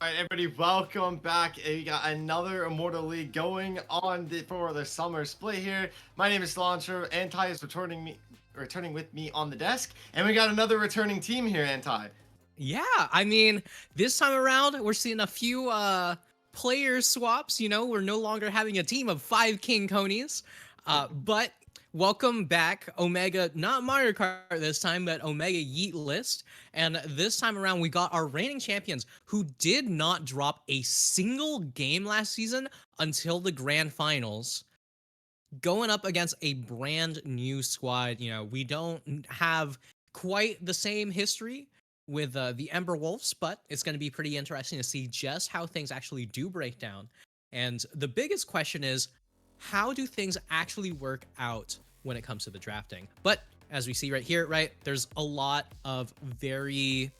All right, everybody, welcome back. We got another Immortal League going on for the summer split here. My name is Cilantro. Anti is returning with me on the desk, and we got another returning team here, Anti. Yeah, I mean, this time around, we're seeing a few player swaps. We're no longer having a team of 5 King Conies. But welcome back, Omega, not Mario Kart this time, but Omega Yeet list. And this time around, we got our reigning champions who did not drop a single game last season until the grand finals, going up against a brand new squad. We don't have quite the same history with the Ember Wolves, but it's going to be pretty interesting to see just how things actually do break down. And the biggest question is, how do things actually work out when it comes to the drafting? But as we see right here, right, there's a lot of very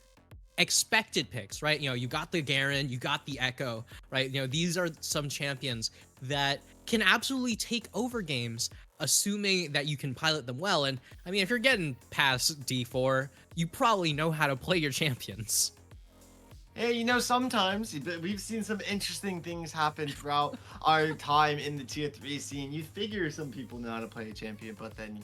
expected picks, right? You got the Garen, you got the Echo, right? These are some champions that can absolutely take over games, assuming that you can pilot them well. And I mean, if you're getting past D4, you probably know how to play your champions. Hey, sometimes we've seen some interesting things happen throughout our time in the Tier 3 scene. You figure some people know how to play a champion, but then.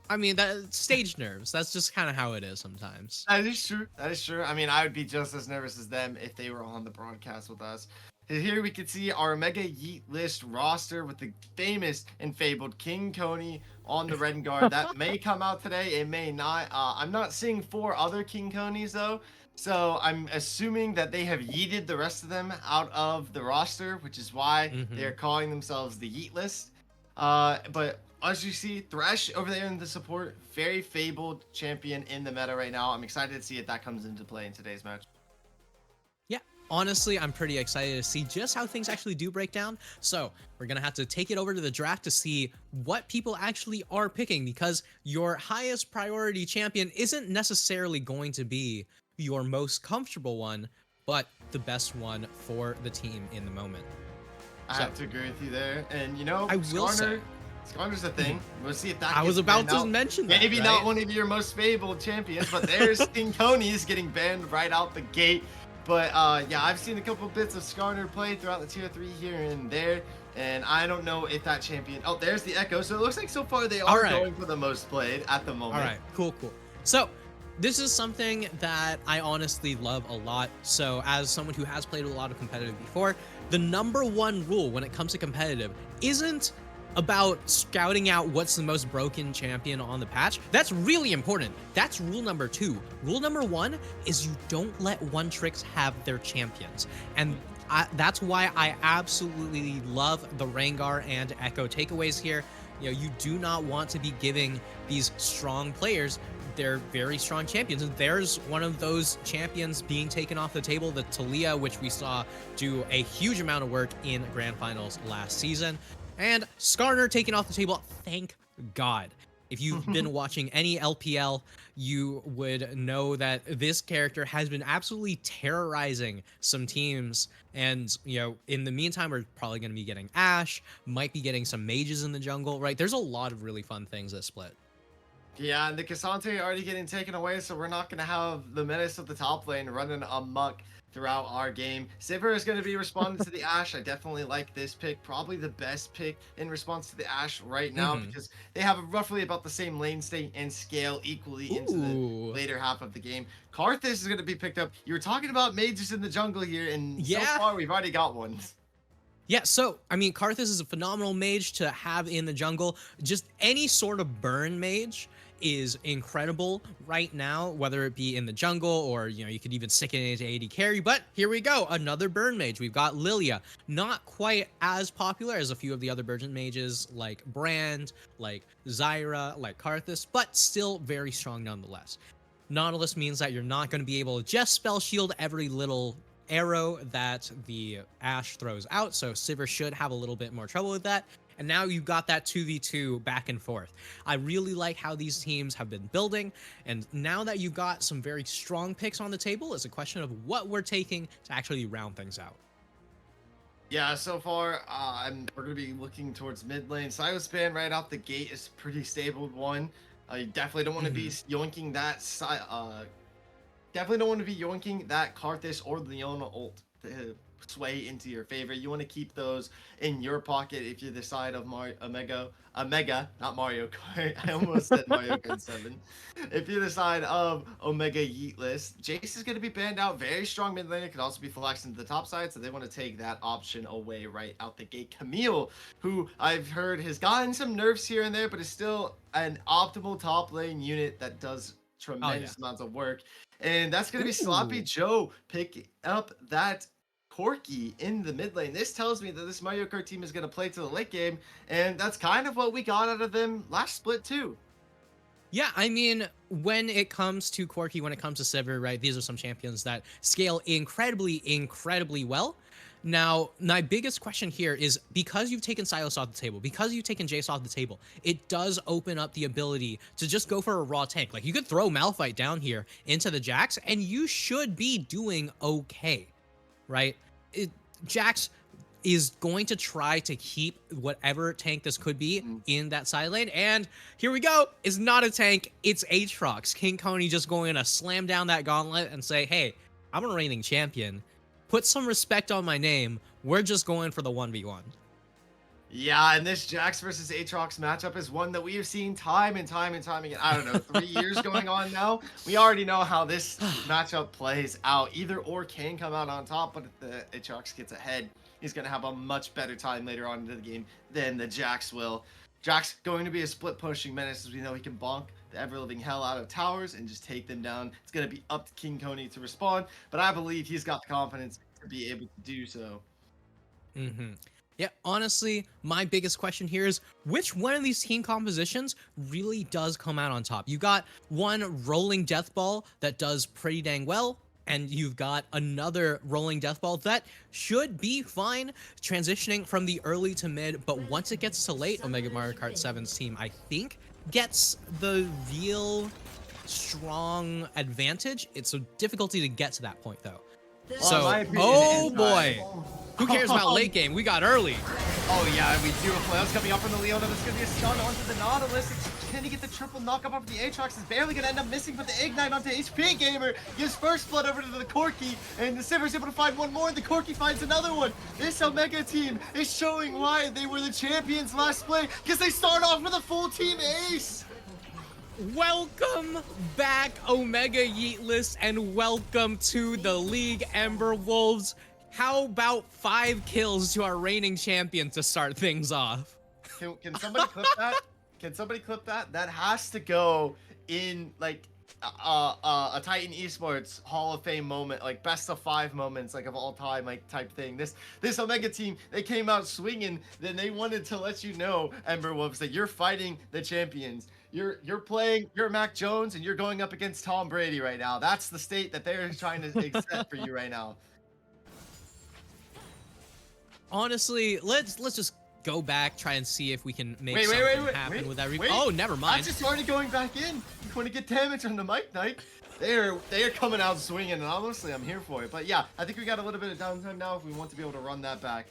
I mean, that stage nerves. That's just kind of how it is sometimes. That is true. That is true. I mean, I would be just as nervous as them if they were on the broadcast with us. Here we can see our Mega Yeet list roster with the famous and fabled King Coney on the red guard. That may come out today. It may not. I'm not seeing 4 other King Conies though. So I'm assuming that they have yeeted the rest of them out of the roster, which is why they're calling themselves the Yeet list. But as you see, Thresh over there in the support, very fabled champion in the meta right now. I'm excited to see if that comes into play in today's match. Yeah, honestly, I'm pretty excited to see just how things actually do break down. So we're going to have to take it over to the draft to see what people actually are picking, because your highest priority champion isn't necessarily going to be your most comfortable one, but the best one for the team in the moment. I have to agree with you there. And I will say, Skarner's a thing. We'll see if that I was about to mention that. Maybe right? not one of your most fabled champions, but there's King Coney's getting banned right out the gate. But yeah, I've seen a couple bits of Skarner play throughout the Tier 3 here and there. And I don't know if that champion... Oh, there's the Echo. So it looks like so far they are going for the most played at the moment. All right, cool. So this is something that I honestly love a lot. So as someone who has played a lot of competitive before, the #1 rule when it comes to competitive isn't about scouting out what's the most broken champion on the patch. That's really important. That's rule number 2. Rule number 1 is you don't let one tricks have their champions. And that's why I absolutely love the Rengar and Echo takeaways here. You do not want to be giving these strong players their very strong champions. And there's one of those champions being taken off the table, the Talia, which we saw do a huge amount of work in grand finals last season. And Skarner taken off the table, thank God. If you've been watching any LPL, you would know that this character has been absolutely terrorizing some teams. And, in the meantime, we're probably going to be getting Ashe, might be getting some mages in the jungle, right? There's a lot of really fun things this split. Yeah, and the Cassandre already getting taken away, so we're not going to have the menace of the top lane running amok throughout our game. Sivir is going to be responding to the Ashe. I definitely like this pick. Probably the best pick in response to the Ashe right now, because they have roughly about the same lane state and scale equally into the later half of the game. Karthus is going to be picked up. You were talking about mages in the jungle here, and so far we've already got one. Yeah, so, I mean, Karthus is a phenomenal mage to have in the jungle. Just any sort of burn mage is incredible right now, whether it be in the jungle or, you could even stick it into AD carry. But here we go, another burn mage. We've got Lilia. Not quite as popular as a few of the other burn mages like Brand, like Zyra, like Karthus, but still very strong nonetheless. Nautilus means that you're not going to be able to just spell shield every little arrow that the Ashe throws out, so Sivir should have a little bit more trouble with that. And now you've got that 2v2 back and forth. I really like how these teams have been building, and now that you've got some very strong picks on the table, it's a question of what we're taking to actually round things out. Yeah, so far, we're going to be looking towards mid lane. Silaspan right out the gate is a pretty stable one. You definitely don't want to be yoinking that definitely don't want to be yoinking that Karthus or Leona ult to sway into your favor. You want to keep those in your pocket if you're the side of Omega, not Mario Kart. I almost said Mario Kart 7. If you're the side of Omega Yeetless, Jace is going to be banned out. Very strong mid laner. Could also be flexed into the top side, so they want to take that option away right out the gate. Camille, who I've heard has gotten some nerfs here and there, but is still an optimal top lane unit that does tremendous amounts of work. And that's going to be Sloppy Joe picking up that Corki in the mid lane. This tells me that this Mario Kart team is going to play to the late game, and that's kind of what we got out of them last split too. Yeah, I mean, when it comes to Corki, when it comes to Sivir, right, these are some champions that scale incredibly well. Now, my biggest question here is, because you've taken Sylas off the table, because you've taken Jace off the table, it does open up the ability to just go for a raw tank. Like, you could throw Malphite down here into the Jax, and you should be doing okay, right? Jax is going to try to keep whatever tank this could be in that side lane. And here we go. It's not a tank. It's Aatrox. King Coney just going to slam down that gauntlet and say, hey, I'm a reigning champion. Put some respect on my name. We're just going for the 1v1. Yeah, and this Jax versus Aatrox matchup is one that we have seen time and time again. I don't know, 3 years going on now. We already know how this matchup plays out. Either or can come out on top, but if the Aatrox gets ahead, he's going to have a much better time later on into the game than the Jax will. Jax going to be a split pushing menace, as we know he can bonk the ever-living hell out of towers and just take them down. It's going to be up to King Coney to respond, but I believe he's got the confidence to be able to do so. Yeah, honestly, my biggest question here is, which one of these team compositions really does come out on top? You got one rolling death ball that does pretty dang well, and you've got another rolling death ball that should be fine transitioning from the early to mid, but once it gets to late, Omega Mario Kart 7's team, I think, gets the real strong advantage. It's a difficulty to get to that point, though. So, oh boy. Who cares about late game? We got early. Oh yeah, we do a play. That's coming up from the Leona. That's gonna be a stun onto the Nautilus. Can he get the triple knockup off the Aatrox? Is barely gonna end up missing, but the Ignite onto HP Gamer gives first blood over to the Corki, and the Sivir's able to find one more, and the Corki finds another one. This Omega team is showing why they were the champions last split, because they start off with a full team ace. Welcome back, Omega Yeetless, and welcome to the league, Ember Wolves. How about 5 kills to our reigning champion to start things off? Can somebody clip that? Can somebody clip that? That has to go in like a Titan Esports Hall of Fame moment, like best of 5 moments, like of all time, like type thing. This Omega team, they came out swinging. Then they wanted to let you know, Ember Wolves, that you're fighting the champions. You're playing, you're Mac Jones, and you're going up against Tom Brady right now. That's the state that they're trying to accept for you right now. Honestly, let's just go back, try and see if we can make something happen with that. Oh, never mind. That's just already going back in. You want to get damage on the Mike Knight. They are coming out swinging, and honestly, I'm here for it. But yeah, I think we got a little bit of downtime now if we want to be able to run that back.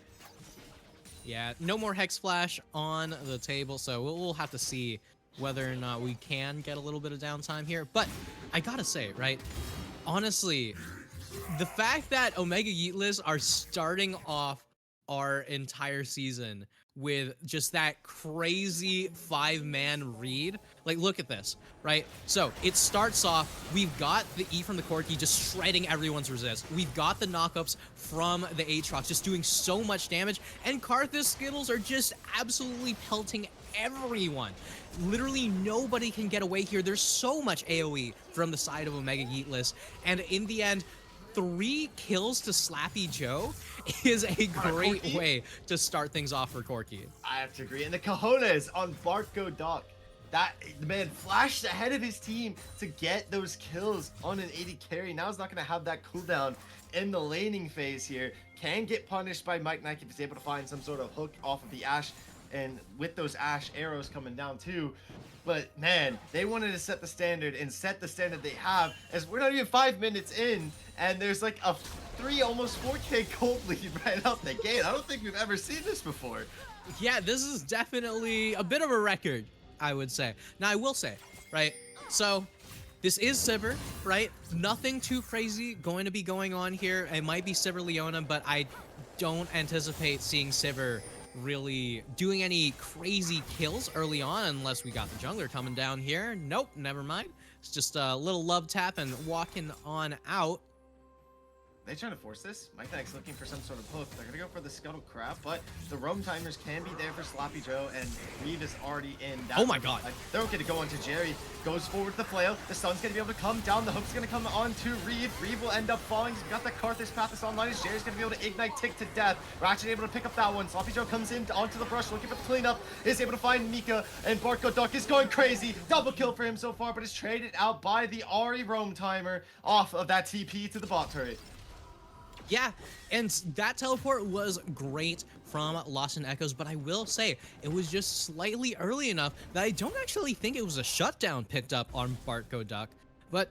Yeah, no more Hex Flash on the table, so we'll have to see whether or not we can get a little bit of downtime here. But I gotta say, right, honestly, the fact that Omega Yeetless are starting off our entire season with just that crazy 5-man read. Like, look at this, right? So it starts off, we've got the E from the Corki just shredding everyone's resist. We've got the knockups from the Aatrox just doing so much damage, and Karthus Skittles are just absolutely pelting everyone. Literally nobody can get away here. There's so much AoE from the side of Omega Yeetless, and in the end, 3 kills to Slappy Joe is a great way to start things off for Corki. I have to agree. And the cojones on Barco Doc. That man flashed ahead of his team to get those kills on an 80 carry. Now he's not going to have that cooldown in the laning phase here. Can get punished by Mike Knight if he's able to find some sort of hook off of the Ashe. And with those Ashe arrows coming down too. But man, they wanted to set the standard and set the standard they have, as we're not even 5 minutes in, and there's like a 3, almost 4K gold lead right out the gate. I don't think we've ever seen this before. Yeah, this is definitely a bit of a record, I would say. Now, I will say, right, so this is Sivir, right? Nothing too crazy going to be going on here. It might be Sivir Leona, but I don't anticipate seeing Sivir really doing any crazy kills early on unless we got the jungler coming down here. Nope, never mind. It's just a little love tap and walking on out. They trying to force this. Mike Knight's looking for some sort of hook. They're gonna go for the Scuttle Crab, but the roam timers can be there for Sloppy Joe, and Reeve is already in. Oh my god. They're okay to go onto Jerry. Goes forward with the flail. The sun's gonna be able to come down. The hook's gonna come on to Reeve. Reeve will end up falling. He's got the Karthus Pathos online. As Jerry's gonna be able to ignite Tick to death. Ratchet able to pick up that one. Sloppy Joe comes in onto the brush, looking for the cleanup. Is able to find Mika, and Barco Duck is going crazy. Double kill for him so far, but is traded out by the Ahri roam timer off of that TP to the bot turret. Yeah, and that teleport was great from Lost in Echoes, but I will say it was just slightly early enough that I don't actually think it was a shutdown picked up on Barco Duck. But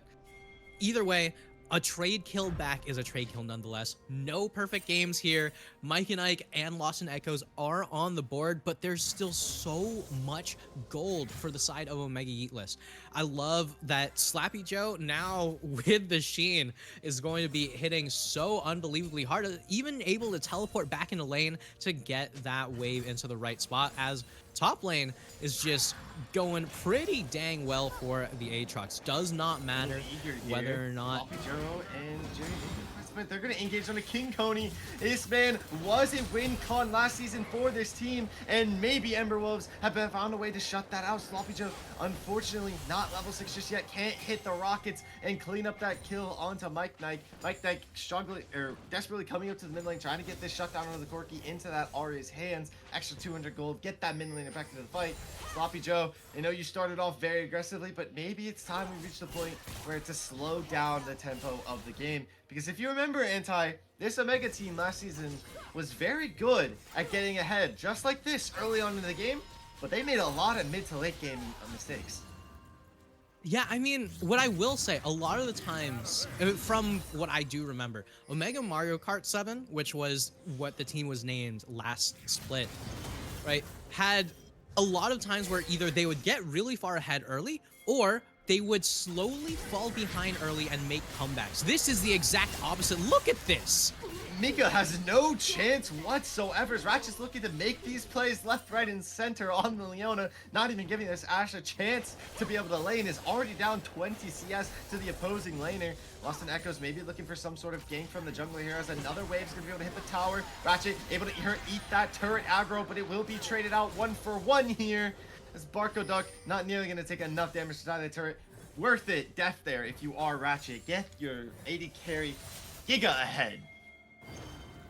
either way, a trade kill back is a trade kill nonetheless. No perfect games here. Mike and Ike and Lost in Echoes are on the board, but there's still so much gold for the side of Omega Yeet list. I love that Slappy Joe now with the Sheen is going to be hitting so unbelievably hard, even able to teleport back into lane to get that wave into the right spot, as top lane is just going pretty dang well for the Aatrox. Does not matter whether or not Sloppy Joe and Jerry, they're going to engage on a King Coney. This man was a win con last season for this team, and maybe Ember Wolves have found a way to shut that out. Sloppy Joe, unfortunately, not level 6 just yet. Can't hit the rockets and clean up that kill onto Mike Knight. Mike Knight struggling, or desperately coming up to the mid lane, trying to get this shutdown onto the Corki into that Aria's hands. Extra 200 gold, get that mid laner back into the fight. Sloppy Joe, I know you started off very aggressively, but maybe it's time we reach the point where it's to slow down the tempo of the game. Because if you remember, Anti, this Omega team last season was very good at getting ahead, just like this early on in the game, but they made a lot of mid to late game mistakes. Yeah, I mean, what I will say, a lot of the times, from what I do remember, Omega Mario Kart 7, which was what the team was named last split, right, had a lot of times where either they would get really far ahead early, or they would slowly fall behind early and make comebacks. This is the exact opposite. Look at this. Mika has no chance whatsoever. Ratchet's looking to make these plays left, right, and center on the Leona, not even giving this Ashe a chance to be able to lane. Is already down 20 CS to the opposing laner. Lost in Echoes maybe looking for some sort of gank from the jungler here, as another wave's gonna be able to hit the tower. Ratchet able to eat that turret aggro, but it will be traded out 1-for-1 here. As Barco Duck not nearly gonna take enough damage to die the turret. Worth it, death there if you are Ratchet. Get your 80 carry Giga ahead.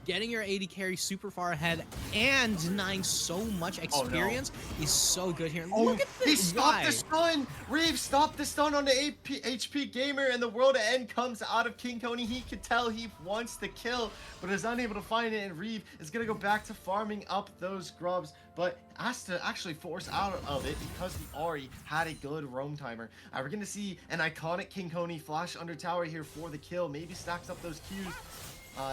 Getting your 80 carry super far ahead and denying so much experience is so good here. Look at this. He stopped the stun. Reeve stopped the stun on the HP Gamer, and the world end comes out of King Coney. He could tell he wants to kill, but is unable to find it, and Reeve is going to go back to farming up those grubs, but has to actually force out of it because the Ahri had a good roam timer. We're going to see an iconic King Coney flash under tower here for the kill. Maybe stacks up those Qs.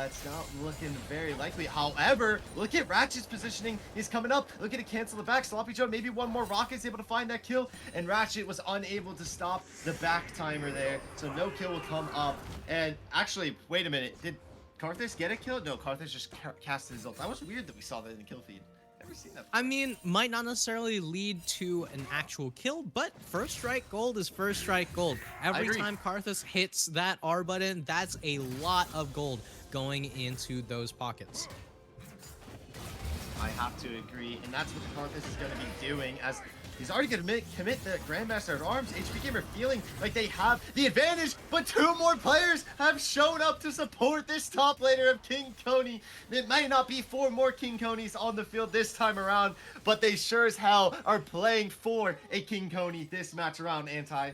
It's not looking very likely. However, look at Ratchet's positioning. He's coming up. Look at it, cancel the back. Sloppy Joe, maybe one more rocket's able to find that kill. And Ratchet was unable to stop the back timer there. So no kill will come up. And actually, wait a minute. Did Karthus get a kill? No, Karthus just cast his ult. That was weird that we saw that in the kill feed. Never seen that before. I mean, might not necessarily lead to an actual kill, but first strike gold is first strike gold. Every time Karthus hits that R button, that's a lot of gold going into those pockets. I have to agree, and that's what Karthus is going to be doing, as he's already going to commit the Grandmaster at Arms. HP Gamer feeling like they have the advantage, but two more players have shown up to support this top laner of King Coney. It might not be 4 more King Coneys on the field this time around, but they sure as hell are playing for a King Coney this match around, Anti.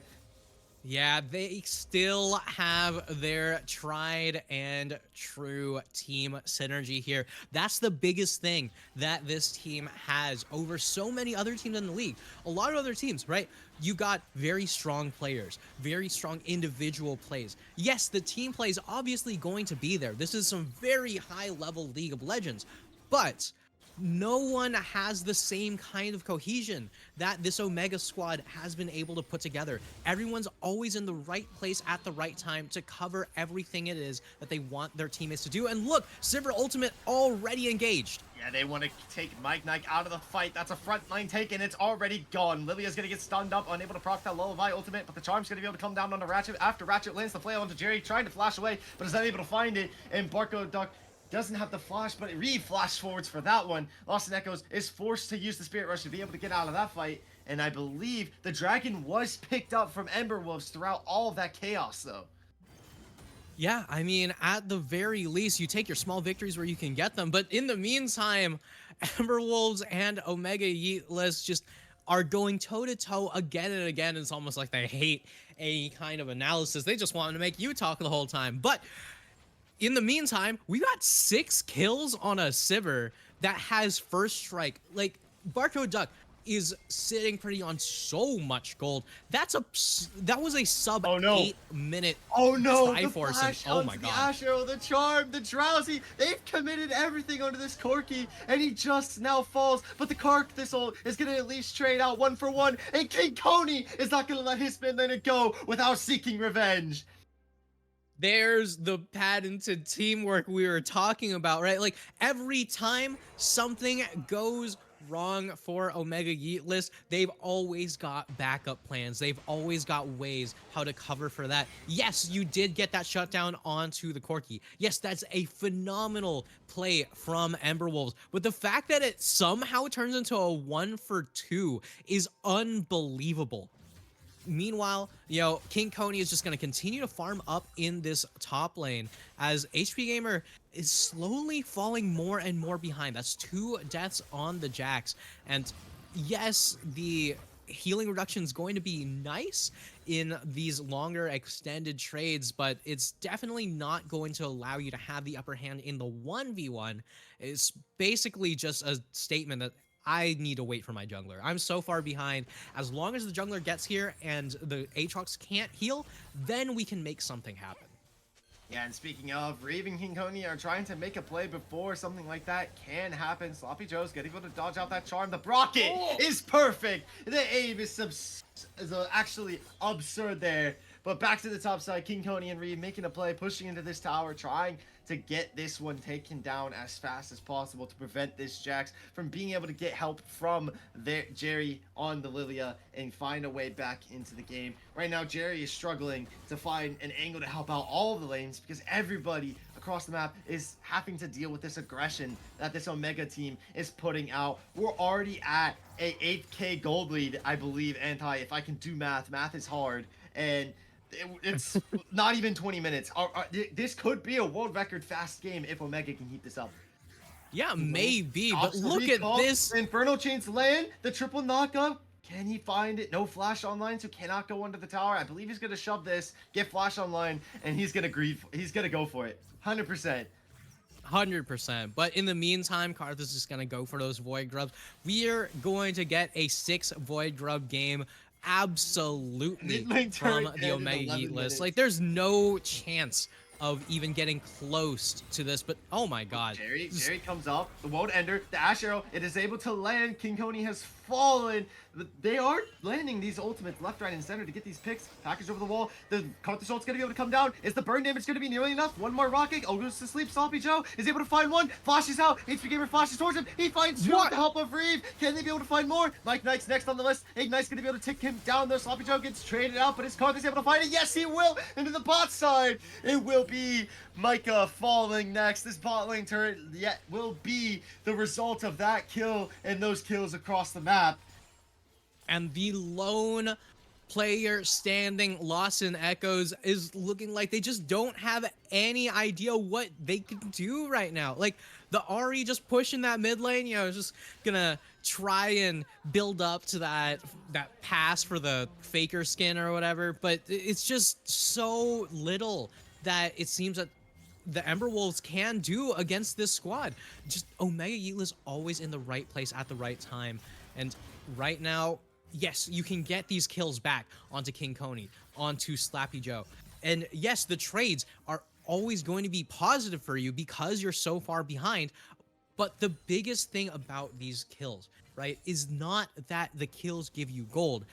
Yeah, they still have their tried and true team synergy here. That's the biggest thing that this team has over so many other teams in the league. A lot of other teams, right? You got very strong players, very strong individual plays. Yes, the team play is obviously going to be there. This is some very high level League of Legends, but no one has the same kind of cohesion that this Omega squad has been able to put together. Everyone's always in the right place at the right time to cover everything it is that they want their teammates to do. And look, Sivir Ultimate already engaged. Yeah, they want to take Mike Knight out of the fight. That's a front line take, and it's already gone. Livia's going to get stunned up, unable to proc that Lullaby ultimate, but the Charm's going to be able to come down onto Ratchet after Ratchet lands the flail onto Jerry, trying to flash away, but is unable to find it, and Barco Duck doesn't have the flash, but it re-flash forwards for that one. Lost in Echoes is forced to use the Spirit Rush to be able to get out of that fight, and I believe the Dragon was picked up from Ember Wolves throughout all of that chaos, though. Yeah, I mean, at the very least, you take your small victories where you can get them. But in the meantime, Emberwolves and Omega Yeetless just are going toe-to-toe again and again. It's almost like they hate any kind of analysis. They just want to make you talk the whole time. But in the meantime, we got 6 kills on a Sivir that has first strike. Like, Barco Duck is sitting pretty on so much gold. That was a sub 8-minute Triforce. Flash Oh my the god. Ash Arrow, the Charm, the Drowsy, they've committed everything onto this Corki, and he just now falls, but the Kark Thistle is gonna at least trade out 1 for 1, and King Coney is not gonna let his mid laner go without seeking revenge. There's the patented teamwork we were talking about, right? Like, every time something goes wrong for Omega Yeetless, they've always got backup plans. They've always got ways how to cover for that. Yes, you did get that shutdown onto the Corki. Yes, that's a phenomenal play from Emberwolves. But the fact that it somehow turns into a 1 for 2 is unbelievable. Meanwhile, you know, King Coney is just going to continue to farm up in this top lane as HP Gamer is slowly falling more and more behind. That's 2 deaths on the Jax. And yes, the healing reduction is going to be nice in these longer extended trades, but it's definitely not going to allow you to have the upper hand in the 1v1. It's basically just a statement that I need to wait for my jungler. I'm so far behind. As long as the jungler gets here and the Aatrox can't heal, then we can make something happen. Yeah, and speaking of, Reeve and King Coney are trying to make a play before something like that can happen. Sloppy Joe's getting able to dodge out that charm. The Brocket is perfect. The aim is actually absurd there. But back to the top side, King Coney and Reeve making a play, pushing into this tower, trying to get this one taken down as fast as possible to prevent this Jax from being able to get help from Jerry on the Lilia and find a way back into the game. Right now, Jerry is struggling to find an angle to help out all of the lanes because everybody across the map is having to deal with this aggression that this Omega team is putting out. We're already at a 8k gold lead, I believe, if I can do math. Math is hard, and it's not even 20 minutes. This could be a world record fast game if Omega can keep this up. Yeah, maybe, but look at this. Infernal Chains land, the triple knockup. Can he find it? No flash online, so cannot go under the tower. I believe he's going to shove this, get flash online, and he's going to go for it. 100%. 100%. But in the meantime, Karth is just going to go for those Void Grubs. We are going to get a 6 Void Grub game absolutely from the Omega Yeetless. Like, there's no chance of even getting close to this, but oh my god. Jerry comes up, the World Ender, the Ash Arrow, it is able to land. King Coney has fallen. They are landing these ultimates left, right, and center to get these picks. Package over the wall. The Karthus ult's gonna be able to come down. Is the burn damage gonna be nearly enough? One more rocket. Oh, goes to sleep. Sloppy Joe is able to find one. Flashes out. HP Gamer flashes towards him. He finds two with the help of Reeve. Can they be able to find more? Mike Knight's next on the list. Ignite's gonna be able to tick him down there. Sloppy Joe gets traded out, but his Karthus able to find it. Yes, he will. Into the bot side. It will be Micah falling next. This bot lane turret yet will be the result of that kill and those kills across the map. And the lone player standing Lost in Echoes is looking like they just don't have any idea what they can do right now. Like, the Ahri just pushing that mid lane, you know, just gonna try and build up to that pass for the Faker skin or whatever, but it's just so little that it seems that the Ember Wolves can do against this squad. Just Omega Yeetless always in the right place at the right time. And right now, yes, you can get these kills back onto King Coney, onto Slappy Joe. And yes, the trades are always going to be positive for you because you're so far behind. But the biggest thing about these kills, right, is not that the kills give you gold.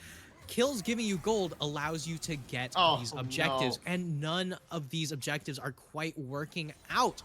Kills giving you gold allows you to get Oh these no. objectives, and none of these objectives are quite working out.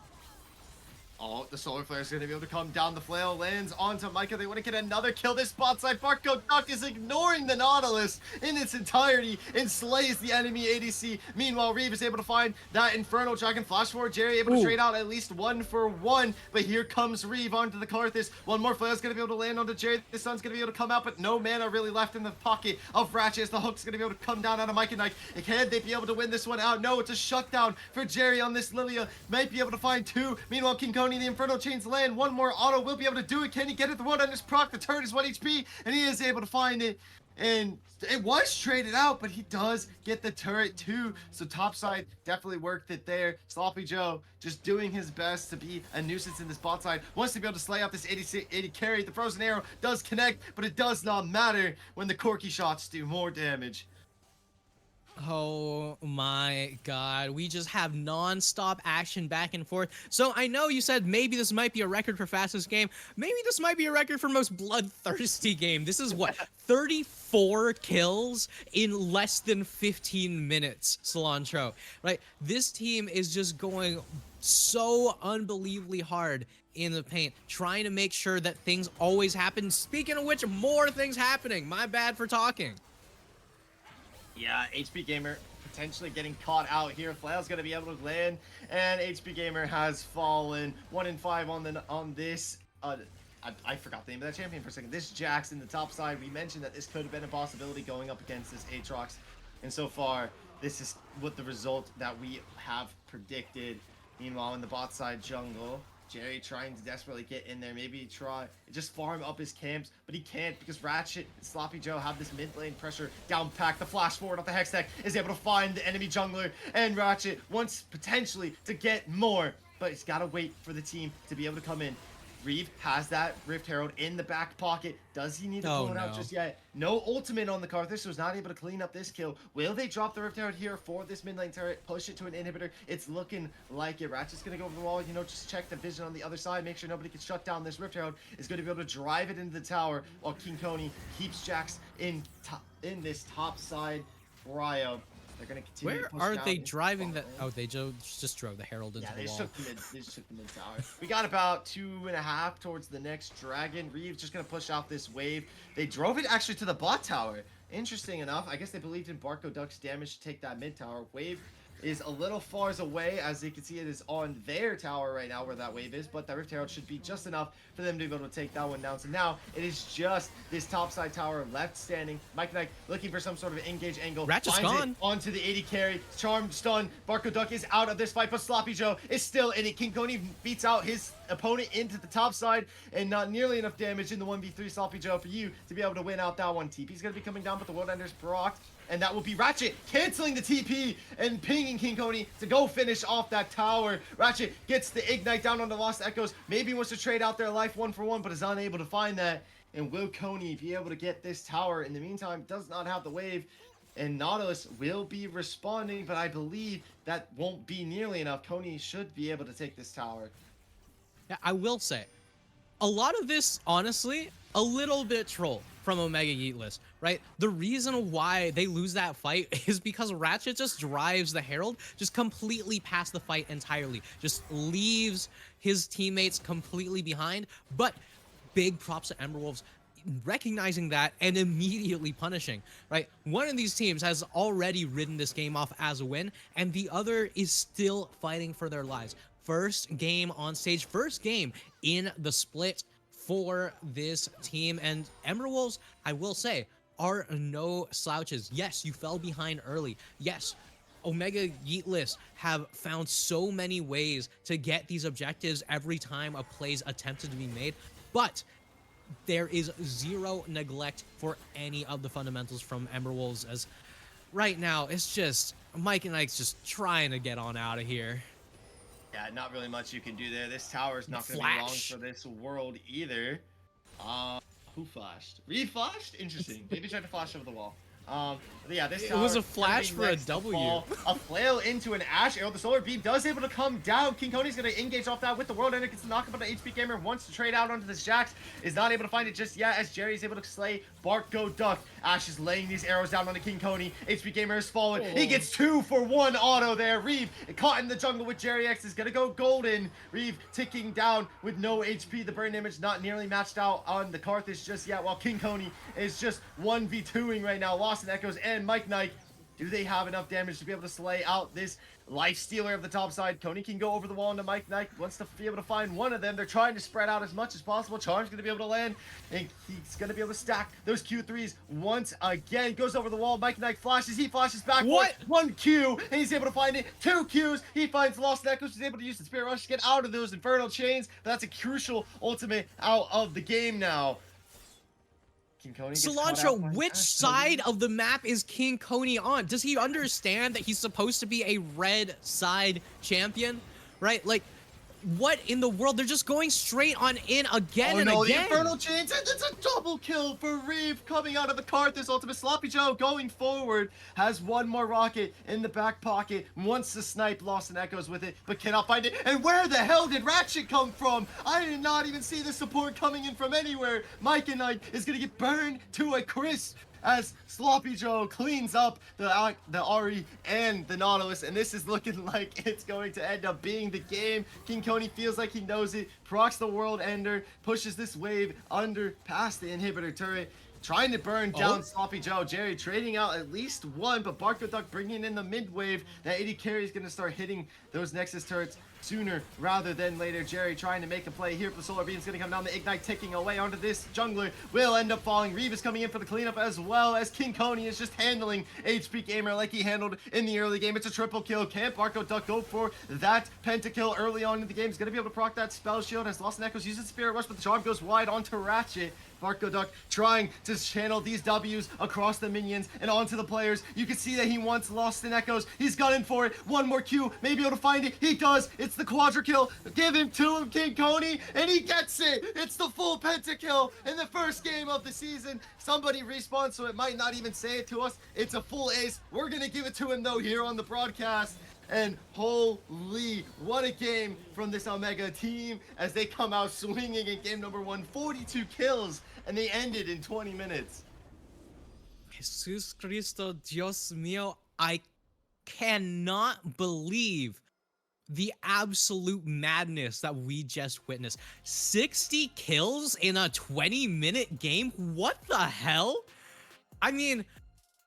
Oh, the solar flare is going to be able to come down. The flail lands onto Micah. They want to get another kill. This spot side, Barco Duck is ignoring the Nautilus in its entirety and slays the enemy ADC. Meanwhile, Reeve is able to find that Infernal Dragon. Flash forward, Jerry able to trade out at least 1-for-1. But here comes Reeve onto the Karthus. One more flail is going to be able to land onto Jerry. The sun's going to be able to come out, but no mana really left in the pocket of Ratchet as the hook's going to be able to come down out of Mike and Knight. Can they be able to win this one out? No, it's a shutdown for Jerry on this Lilia. Might be able to find 2. Meanwhile, King Coney, the Infernal Chains land. One more auto will be able to do it. Can he get it? The one on his proc. The turret is 1 HP, and he is able to find it. And it was traded out, but he does get the turret too. So topside definitely worked it there. Sloppy Joe just doing his best to be a nuisance in this bot side. Wants to be able to slay out this 80 carry. The frozen arrow does connect, but it does not matter when the Corky shots do more damage. Oh my god, we just have non-stop action back and forth. So I know you said maybe this might be a record for fastest game. Maybe this might be a record for most bloodthirsty game. This is what, 34 kills in less than 15 minutes, Cilantro, right? This team is just going so unbelievably hard in the paint, trying to make sure that things always happen. Speaking of which, more things happening. My bad for talking. Yeah, HP Gamer potentially getting caught out here. Flail's gonna be able to land, and HP Gamer has fallen 1-5 on this. I forgot the name of that champion for a second. This Jax in the top side. We mentioned that this could have been a possibility going up against this Aatrox, and so far this is what the result that we have predicted. Meanwhile, in the bot side jungle, Jerry trying to desperately get in there. Maybe try just farm up his camps, but he can't because Ratchet and Sloppy Joe have this mid lane pressure down pack. The flash forward off the Hex Tech is able to find the enemy jungler, and Ratchet wants potentially to get more, but he's got to wait for the team to be able to come in. Reeve has that Rift Herald in the back pocket. Does he need to pull it out just yet? No ultimate on the Karthus, so he's not able to clean up this kill. Will they drop the Rift Herald here for this mid lane turret? Push it to an inhibitor? It's looking like it. Ratchet's going to go over the wall, you know, just check the vision on the other side, make sure nobody can shut down this Rift Herald. Is going to be able to drive it into the tower while King Coney keeps Jax in this top side Cryo. They're going to continue to push Where are down they into driving the that? bot lane. Oh, they just drove the Herald into the wall. They just took the mid tower. We got about 2.5 towards the next dragon. Reeve's just gonna push out this wave. They drove it actually to the bot tower. Interesting enough. I guess they believed in Barco Duck's damage to take that mid tower. Wave is a little far away, as you can see it is on their tower right now where that wave is, but that Rift Herald should be just enough for them to be able to take that one down. So now it is just this topside tower left standing. Mike Knight looking for some sort of engage angle. Ratchet's finds gone. it onto the 80 carry. Charmed stun. Barco Duck is out of this fight, but Sloppy Joe is still in it. King Coney beats out his opponent into the top side, and not nearly enough damage in the 1v3 Sloppy Joe for you to be able to win out that one. TP's gonna be coming down, but the World Ender's procced, and that will be Ratchet canceling the TP and pinging King Coney to go finish off that tower. Ratchet gets the Ignite down on the Lost Echoes. Maybe wants to trade out their life 1-for-1, but is unable to find that. And will Coney be able to get this tower? In the meantime, does not have the wave, and Nautilus will be responding, but I believe that won't be nearly enough. Coney should be able to take this tower. Yeah, I will say, a lot of this, honestly, a little bit troll from Omega Yeetless, right? The reason why they lose that fight is because Ratchet just drives the Herald just completely past the fight entirely, just leaves his teammates completely behind. But big props to Emberwolves recognizing that and immediately punishing, right? One of these teams has already ridden this game off as a win, and the other is still fighting for their lives. First game on stage, first game in the split for this team, and Emberwolves, I will say, are no slouches. Yes, you fell behind early. Yes, Omega Yeetless have found so many ways to get these objectives every time a play's attempted to be made, but there is zero neglect for any of the fundamentals from Emberwolves, as right now it's just Mike and Ike's just trying to get on out of here. Yeah, not really much you can do there. This tower is not going to be long for this world either. Who flashed? Reeve flashed? Interesting. Maybe tried to flash over the wall. But yeah, this It tower was a is gonna flash be for a next to W. fall. A flail into an Ash Arrow. The Solar Beam does able to come down. King Cody's gonna engage off that with the World Ender. Gets the knockup on the HP Gamer. Wants to trade out onto the Jax. Is not able to find it just yet as Jerry's able to slay Barco Duck. Ash is laying these arrows down on the King Coney. HP Gamer has fallen. He gets 2 for 1 auto there. Reeve caught in the jungle with Jerry X is gonna go golden. Reeve ticking down with no HP. The burn damage not nearly matched out on the Karthus just yet, while King Coney is just 1v2ing right now. Lost in Echoes and Mike Knight. Do they have enough damage to be able to slay out this life stealer of the top side? Coney can go over the wall into Mike Knight. Wants to be able to find one of them. They're trying to spread out as much as possible. Charm's going to be able to land. And he's going to be able to stack those Q3s once again. Goes over the wall. Mike Knight flashes. He flashes back. What? 1 Q. And he's able to find it. 2 Qs. He finds Lost Echoes. He's able to use the Spirit Rush to get out of those Infernal Chains. That's a crucial ultimate out of the game now. King Coney gets caught out Cilantro, by which Ash. side of the map is King Coney on? Does he understand that he's supposed to be a red side champion? Right? Like, what in the world? They're just going straight on in again and no, again. the Infernal Chains, and it's a double kill for Reeve coming out of the Karthus ultimate. Sloppy Joe going forward, has one more rocket in the back pocket, wants to snipe Lost in Echoes with it, but cannot find it. And where the hell did Ratchet come from? I did not even see the support coming in from anywhere. Mike and Knight is gonna get burned to a crisp as Sloppy Joe cleans up the Ari and the Nautilus, and this is looking like it's going to end up being the game. King Coney feels like he knows it, procs the World Ender, pushes this wave under past the inhibitor turret, trying to burn down Sloppy Joe. Jerry trading out at least one, but Barco Duck bringing in the mid wave. That 80 carry is going to start hitting those Nexus turrets sooner rather than later. Jerry trying to make a play here for the Solar Beam. Is going to come down. The Ignite ticking away onto this jungler. Will end up falling. Reeve is coming in for the cleanup as well as King Coney is just handling HP Gamer like he handled in the early game. It's a triple kill. Can't Barco Duck go for that pentakill early on in the game? He's going to be able to proc that spell shield as Lost in Echoes uses Spirit Rush, but the charm goes wide onto Ratchet. Barco Duck trying to channel these W's across the minions and onto the players. You can see that he wants Lost in Echoes. He's gunning for it. One more Q, maybe able to find it. He does. It's the quadra kill. Give him to him, King Coney, and he gets it. It's the full pentakill in the first game of the season. Somebody respawned, so it might not even say it to us. It's a full ace. We're going to give it to him, though, here on the broadcast. And holy, what a game from this Omega team as they come out swinging in game number 1. 42 kills, and they ended in 20 minutes. Jesus Cristo, Dios mío, I cannot believe the absolute madness that we just witnessed. 60 kills in a 20-minute game? What the hell? I mean,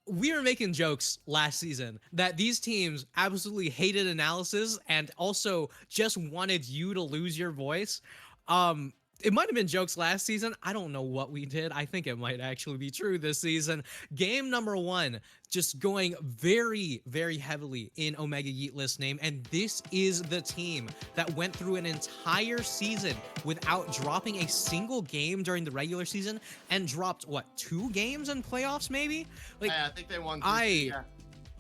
we were making jokes last season that these teams absolutely hated analysis and also just wanted you to lose your voice. It might have been jokes last season. I don't know what we did. I think it might actually be true this season. Game number 1, just going very, very heavily in Omega Yeet list name. And this is the team that went through an entire season without dropping a single game during the regular season and dropped, what, 2 games in playoffs maybe? Like, Yeah, I think they won.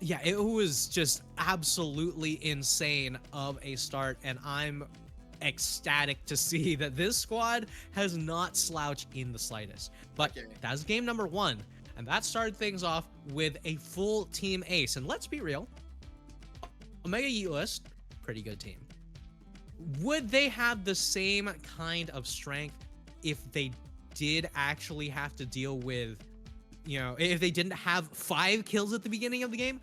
Yeah, it was just absolutely insane of a start, and I'm ecstatic to see that this squad has not slouched in the slightest. But that's game number 1, and that started things off with a full team ace. And let's be real, Omega Yeet list, pretty good team. Would they have the same kind of strength if they did actually have to deal with, you know, if they didn't have 5 kills at the beginning of the game?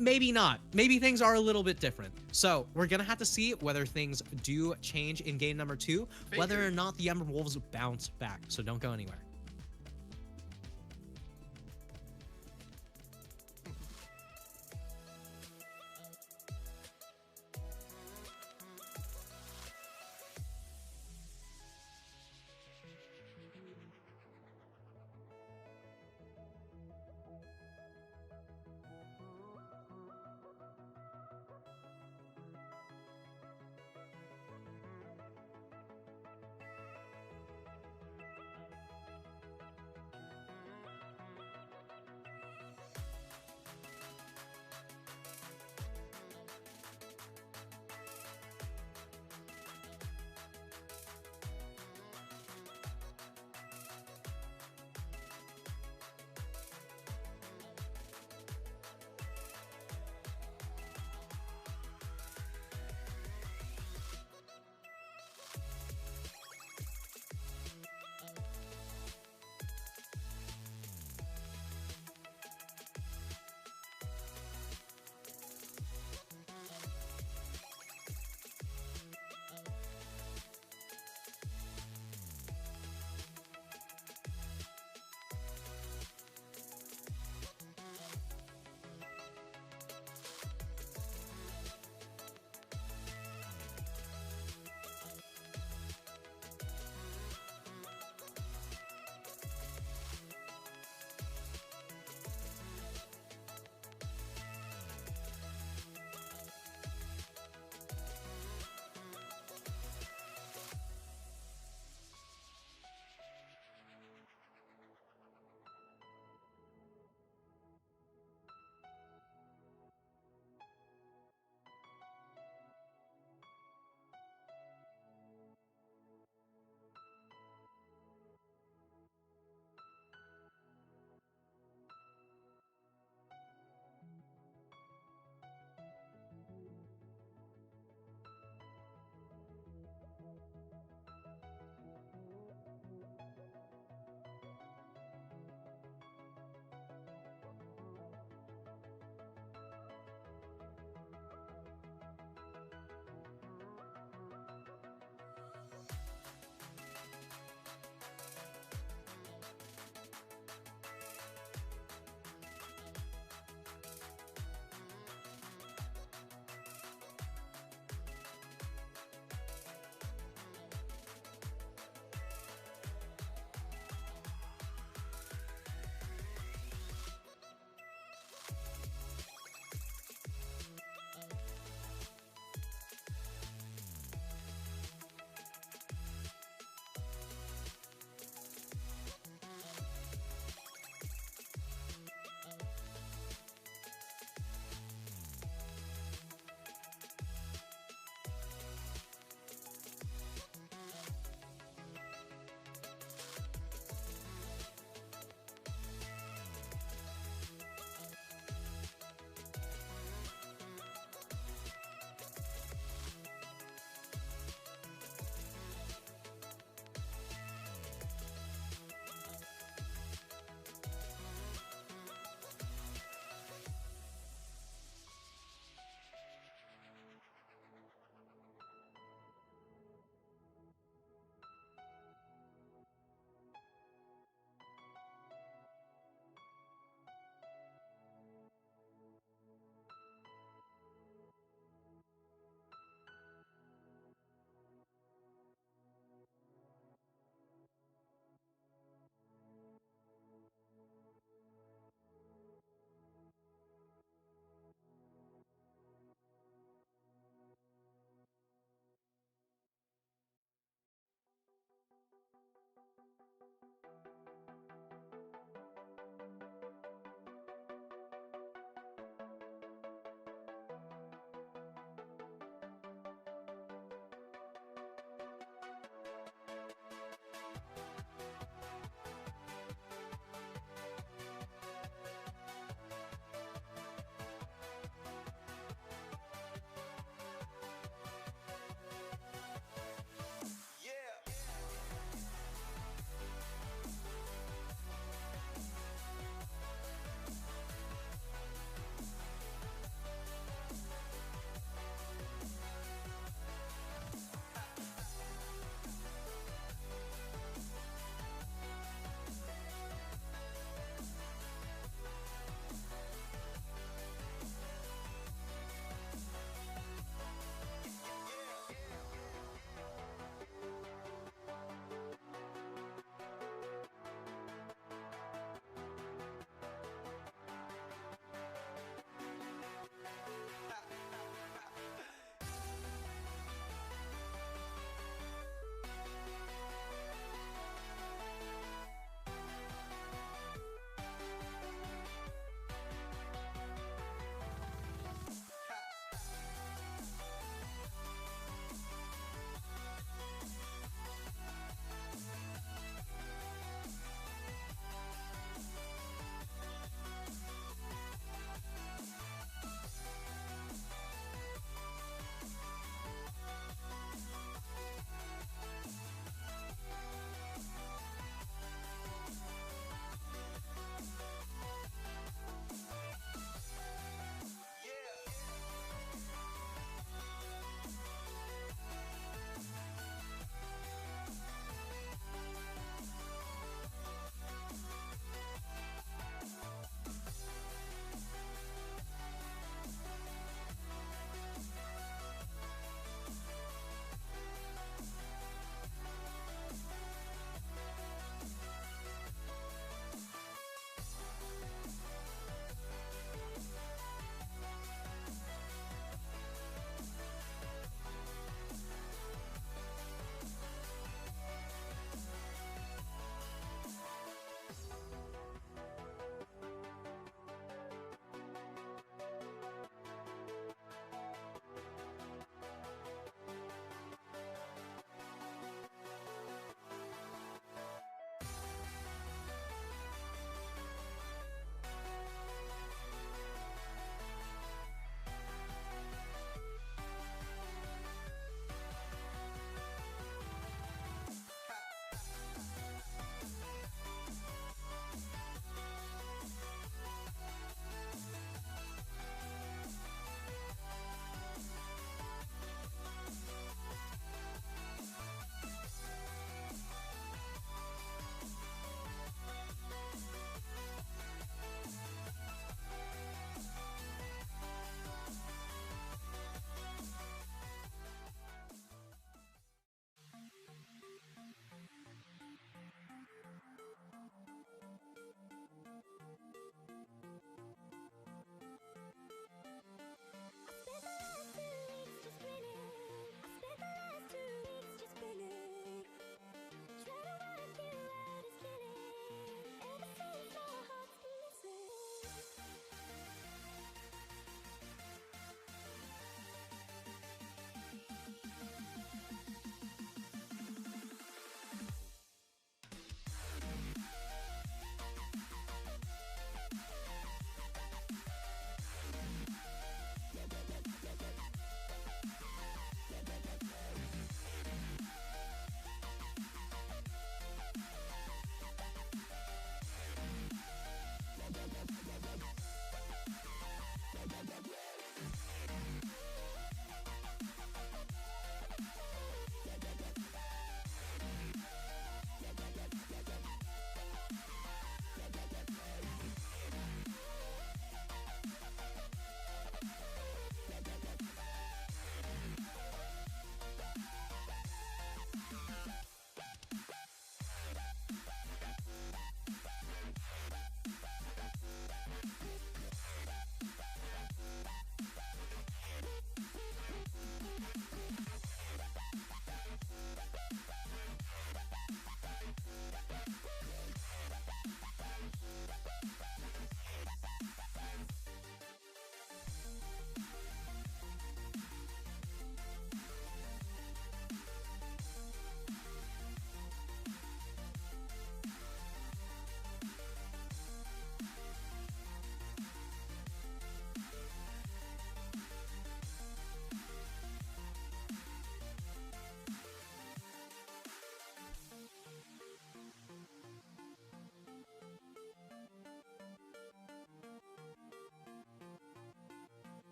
Maybe not. Maybe things are a little bit different. So we're gonna have to see whether things do change in game number 2, whether or not the Ember Wolves bounce back. So don't go anywhere.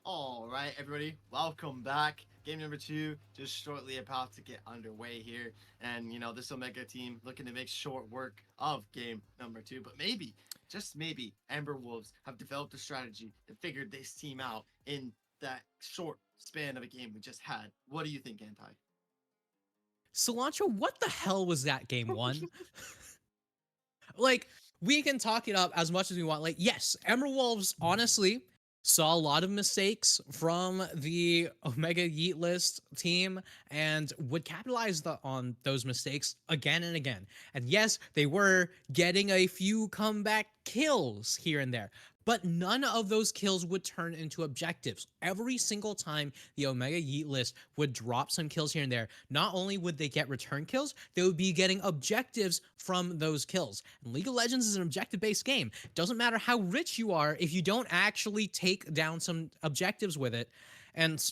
All right, everybody, welcome back. Game number 2 just shortly about to get underway here, and this Omega team looking to make short work of game number 2. But maybe, just maybe, Ember Wolves have developed a strategy and figured this team out in that short span of a game we just had. What do you think, Anti? Cilantro, what the hell was that game one? Like, we can talk it up as much as we want. Like, yes, Emerald Wolves honestly saw a lot of mistakes from the Omega Yeet list team and would capitalize on those mistakes again and again. And yes, they were getting a few comeback kills here and there, but none of those kills would turn into objectives. Every single time the Omega Yeet list would drop some kills here and there, not only would they get return kills, they would be getting objectives from those kills. And League of Legends is an objective-based game. It doesn't matter how rich you are if you don't actually take down some objectives with it. And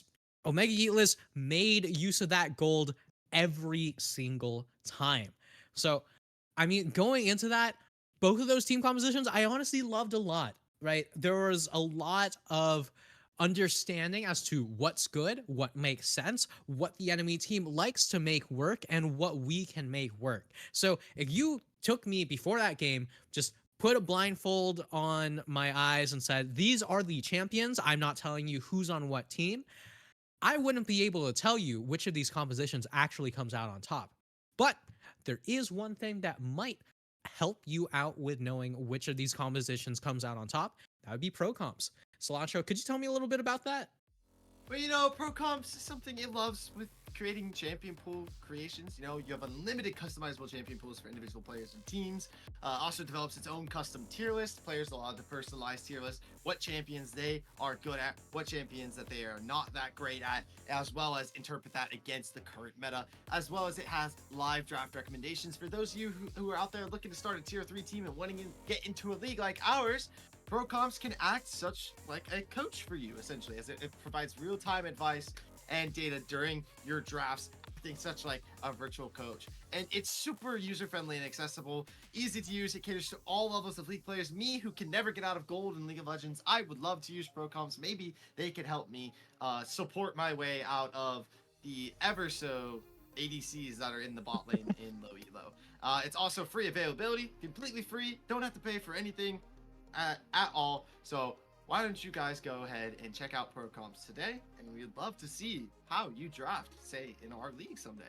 Omega Yeet list made use of that gold every single time. So, I mean, going into that, both of those team compositions, I honestly loved a lot. Right? There was a lot of understanding as to what's good, what makes sense, what the enemy team likes to make work, and what we can make work. So if you took me before that game, just put a blindfold on my eyes and said, these are the champions, I'm not telling you who's on what team, I wouldn't be able to tell you which of these compositions actually comes out on top. But there is one thing that might help you out with knowing which of these compositions comes out on top. That would be pro comps. Cilantro, could you tell me a little bit about that? Well, pro comps is something it loves with creating champion pool creations. You have unlimited customizable champion pools for individual players and teams. Also develops its own custom tier list. Players are allowed to personalize tier list, what champions they are good at, what champions that they are not that great at, as well as interpret that against the current meta, as well as it has live draft recommendations for those of you who are out there looking to start a tier 3 team and wanting to get into a league like ours. Pro comps can act such like a coach for you, essentially, as it provides real-time advice and data during your drafts, acting such like a virtual coach. And it's super user-friendly and accessible, easy to use. It caters to all levels of league players. Me, who can never get out of gold in League of Legends, I would love to use pro comps. Maybe they could help me support my way out of the ever so ADCs that are in the bot lane in low elo. It's also free availability, completely free. Don't have to pay for anything at all. So why don't you guys go ahead and check out pro comps today, and we'd love to see how you draft, say, in our league someday.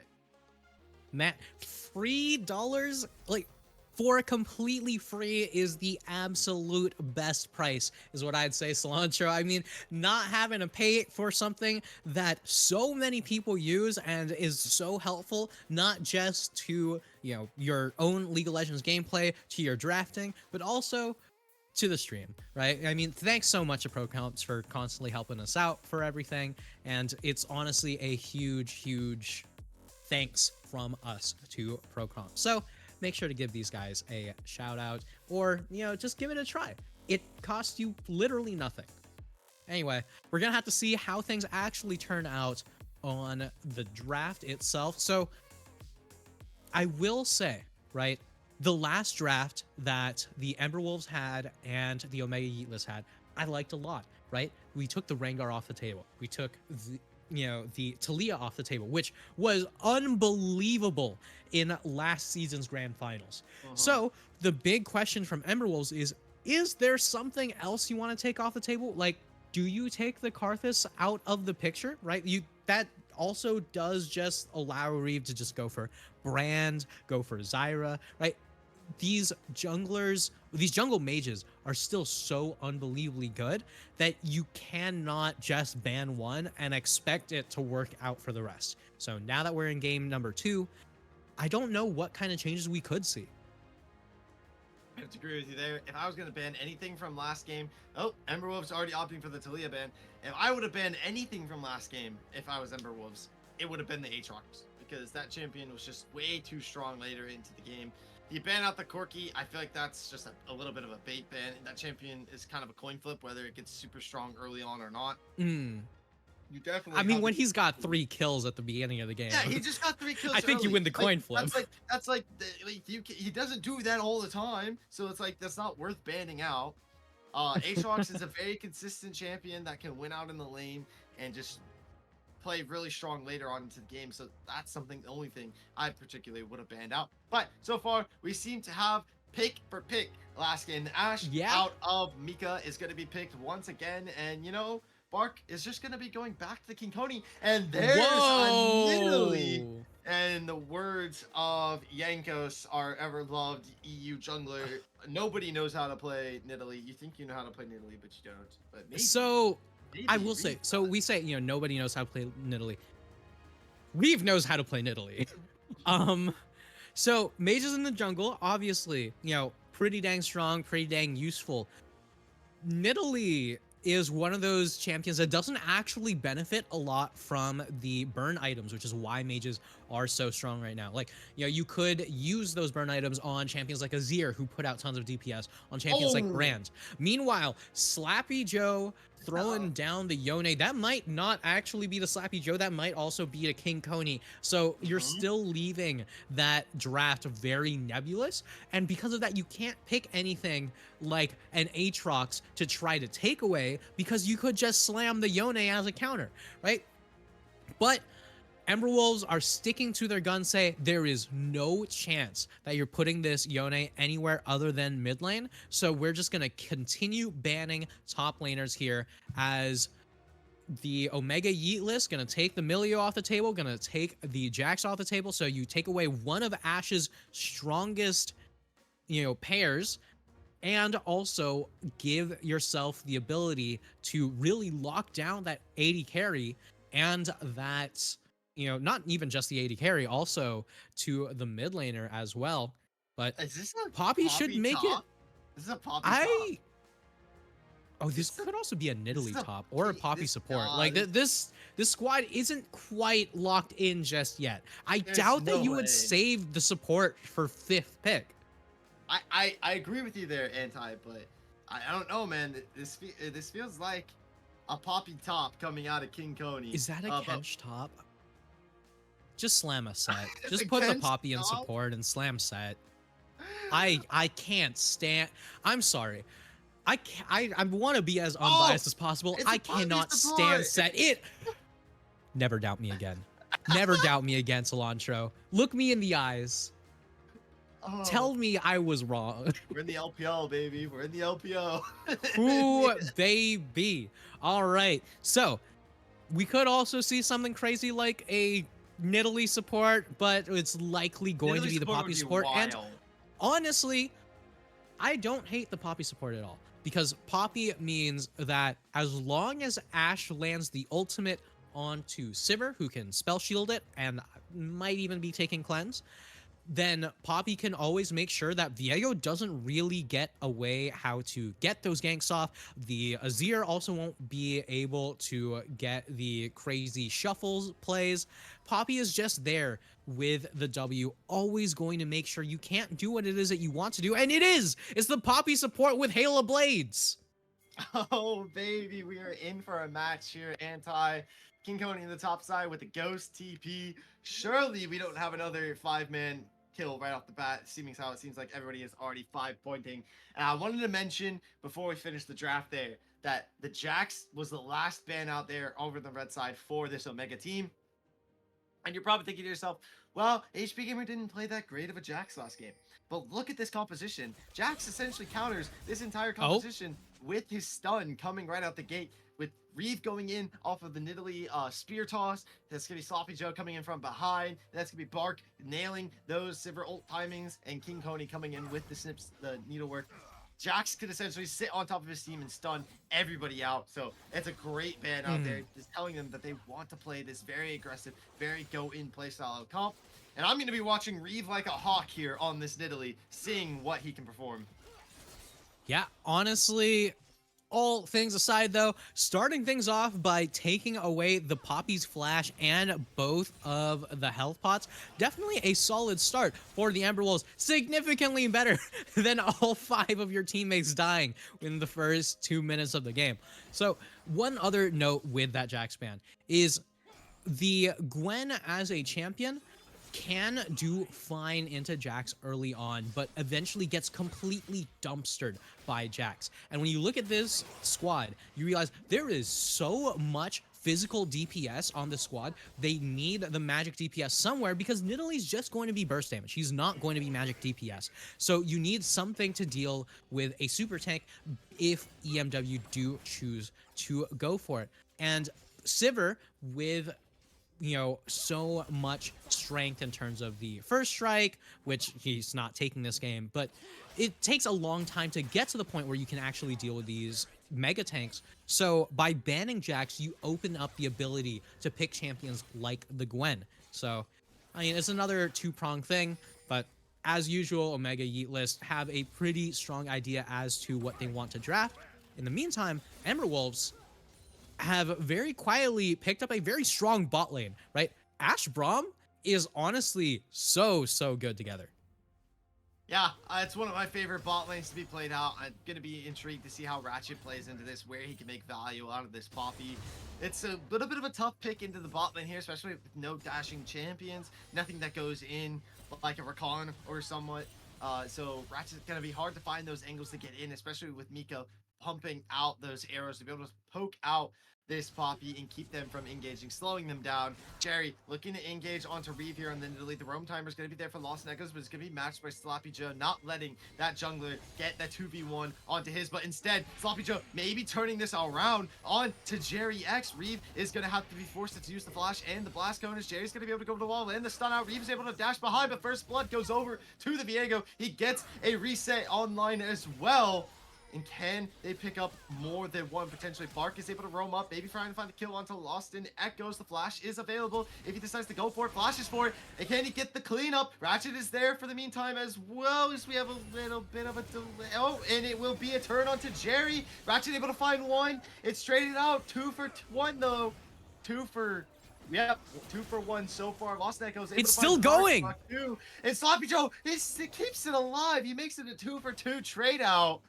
Matt, $3 like for completely free is the absolute best price, is what I'd say, Cilantro. I mean, not having to pay for something that so many people use and is so helpful, not just to your own League of Legends gameplay, to your drafting, but also to the stream, right? I mean, thanks so much to Pro Comps for constantly helping us out for everything. And it's honestly a huge thanks from us to Pro Comps. So make sure to give these guys a shout out, or, just give it a try. It costs you literally nothing. Anyway, we're gonna have to see how things actually turn out on the draft itself. So I will say, right, the last draft that the Ember Wolves had and the Omega Yeet list had, I liked a lot, right? We took the Rengar off the table. We took the Talia off the table, which was unbelievable in last season's grand finals. So the big question from Ember Wolves is there something else you want to take off the table? Like, do you take the Karthus out of the picture, right? That also does just allow Reeve to just go for Brand, go for Zyra, right? These jungle mages are still so unbelievably good that you cannot just ban one and expect it to work out for the rest. So now that we're in game number 2, I don't know what kind of changes we could see. I have to agree with you there. If I was going to ban anything from last game, Ember Wolves already opting for the Talia ban. If I would have banned anything from last game, if I was Ember Wolves, it would have been the Aatrox, because that champion was just way too strong later into the game. You ban out the Corki, I feel like that's just a little bit of a bait ban. That champion is kind of a coin flip, whether it gets super strong early on or not. You definitely. I mean, when he's got 3 kills at the beginning of the game. Yeah, he just got 3 kills. I think you win the coin flip. He doesn't do that all the time, so it's like that's not worth banning out. Aatrox is a very consistent champion that can win out in the lane and just play really strong later on into the game. So that's something, the only thing I particularly would have banned out. But so far, we seem to have pick for pick last game. Ashe Yeah. out of Mika is going to be picked once again. And, you know, Bark is just going to be going back to the King Coney. And there's a Nidalee. Whoa. And the words of Yankos, our ever-loved EU jungler, nobody knows how to play Nidalee. You think you know how to play Nidalee, but you don't. But maybe. So Maybe I will say, so we say, you know, nobody knows how to play Nidalee. Reeve knows how to play Nidalee. So mages in the jungle, obviously, you know, pretty dang strong, pretty dang useful. Nidalee is one of those champions that doesn't actually benefit a lot from the burn items, which is why mages are so strong right now. Like, you know, you could use those burn items on champions like Azir, who put out tons of DPS, on champions like Brand. Meanwhile, Slappy Joe throwing down the Yone, that might not actually be the Slappy Joe, that might also be a King Coney. So you're still leaving that draft very nebulous, and because of that, you can't pick anything like an Aatrox to try to take away, because you could just slam the Yone as a counter, right? But Ember Wolves are sticking to their guns, say there is no chance that you're putting this Yone anywhere other than mid lane. So we're just going to continue banning top laners here, as the Omega Yeet list going to take the Milio off the table, going to take the Jax off the table. So you take away one of Ashe's strongest, you know, pairs, and also give yourself the ability to really lock down that 80 carry, and that, you know, not even just the 80 carry, also to the mid laner as well. But is this a Poppy should make top? it. This is a Poppy top. Oh, this could also be a Nidalee a top or a Poppy this- support. nah, Like this squad isn't quite locked in just yet. I There's doubt that no you way. would save the support for 5th pick. I agree with you there, Anti, but I don't know, man. This feels like a Poppy top coming out of King Coney. Is that a but- Kench top? Just slam a set. It's Just a put the Kench Poppy in top? support and slam set. I can't stand. I'm sorry. I want to be as unbiased as possible. it's a I Poppy cannot support. stand set it. Never doubt me again. Never doubt me again, Cilantro. Look me in the eyes. Oh, Tell me I was wrong. we're in the LPO, baby. We're in the LPO. Ooh, baby. All right. So we could also see something crazy like a Nidalee support, but it's likely going to Nidalee be the support Poppy would be support. And wild. honestly, I don't hate the Poppy support at all, because Poppy means that as long as Ashe lands the ultimate onto Sivir, who can spell shield it and might even be taking cleanse, then Poppy can always make sure that Viego doesn't really get away how to get those ganks off. The Azir also won't be able to get the crazy shuffles plays. Poppy is just there with the W, always going to make sure you can't do what it is that you want to do, and it's the Poppy support with Halo Blades. Oh, baby, we are in for a match here. Anti King Coney in the top side with the Ghost TP. Surely we don't have another 5-man kill right off the bat, seeming how it seems like everybody is already 5-pointing. And I wanted to mention before we finish the draft there that the Jax was the last ban out there over the red side for this Omega team. And you're probably thinking to yourself, well, HP Gamer didn't play that great of a Jax last game. But look at this composition. Jax essentially counters this entire composition with his stun coming right out the gate, with Reeve going in off of the Nidalee spear toss. That's going to be Sloppy Joe coming in from behind. That's going to be Bark nailing those Sivir ult timings, and King Coney coming in with the snips, the needlework. Jax could essentially sit on top of his team and stun everybody out. So it's a great ban out there, just telling them that they want to play this very aggressive, very go-in playstyle of comp. And I'm going to be watching Reeve like a hawk here on this Nidalee, seeing what he can perform. Yeah, honestly, all things aside though, starting things off by taking away the Poppy's flash and both of the health pots, definitely a solid start for the Ember Wolves. Significantly better than all 5 of your teammates dying in the first 2 minutes of the game. So one other note with that Jax ban is the Gwen as a champion can do fine into Jax early on, but eventually gets completely dumpstered by Jax. And when you look at this squad, you realize there is so much physical DPS on the squad. They need the magic DPS somewhere because Nidalee's just going to be burst damage. He's not going to be magic DPS. So you need something to deal with a super tank if EMW do choose to go for it. And Sivir, with so much strength in terms of the first strike, which he's not taking this game, but it takes a long time to get to the point where you can actually deal with these mega tanks. So by banning Jax, you open up the ability to pick champions like the Gwen. So, I mean, it's another two-pronged thing, but as usual, Omega Yeet list have a pretty strong idea as to what they want to draft. In the meantime, Ember Wolves have very quietly picked up a very strong bot lane, right? Ashe Braum is honestly so good together. Yeah, it's one of my favorite bot lanes to be played out. I'm going to be intrigued to see how Ratchet plays into this, where he can make value out of this Poppy. It's a little bit of a tough pick into the bot lane here, especially with no dashing champions. Nothing that goes in like a Rakan or somewhat. So Ratchet's going to be hard to find those angles to get in, especially with Miko pumping out those arrows to be able to poke out this Poppy and keep them from engaging, slowing them down. Jerry looking to engage onto Reeve here, and then the roam timer is going to be there for Lost Echoes, but it's going to be matched by Sloppy Joe, not letting that jungler get that 2v1 onto his, but instead, Sloppy Joe maybe turning this around on to Jerry X. Reeve is going to have to be forced to use the flash and the blast cone, as Jerry's going to be able to go to the wall and the stun out. Reeve is able to dash behind, but first blood goes over to the Viego. He gets a reset online as well. And can they pick up more than one potentially? Bark is able to roam up, maybe trying to find the kill onto Lost and Echoes. The flash is available if he decides to go for it. Flashes for it. And can he get the cleanup? Ratchet is there for the meantime as well, as we have a little bit of a delay. Oh, and it will be a turn onto Jerry. Ratchet able to find one. It's traded out. 2 for 1 though. 2 for... Yep, 2 for 1 so far. Lost Echoes. It's still going. And Sloppy Joe it keeps it alive. He makes it a 2 for 2 trade out.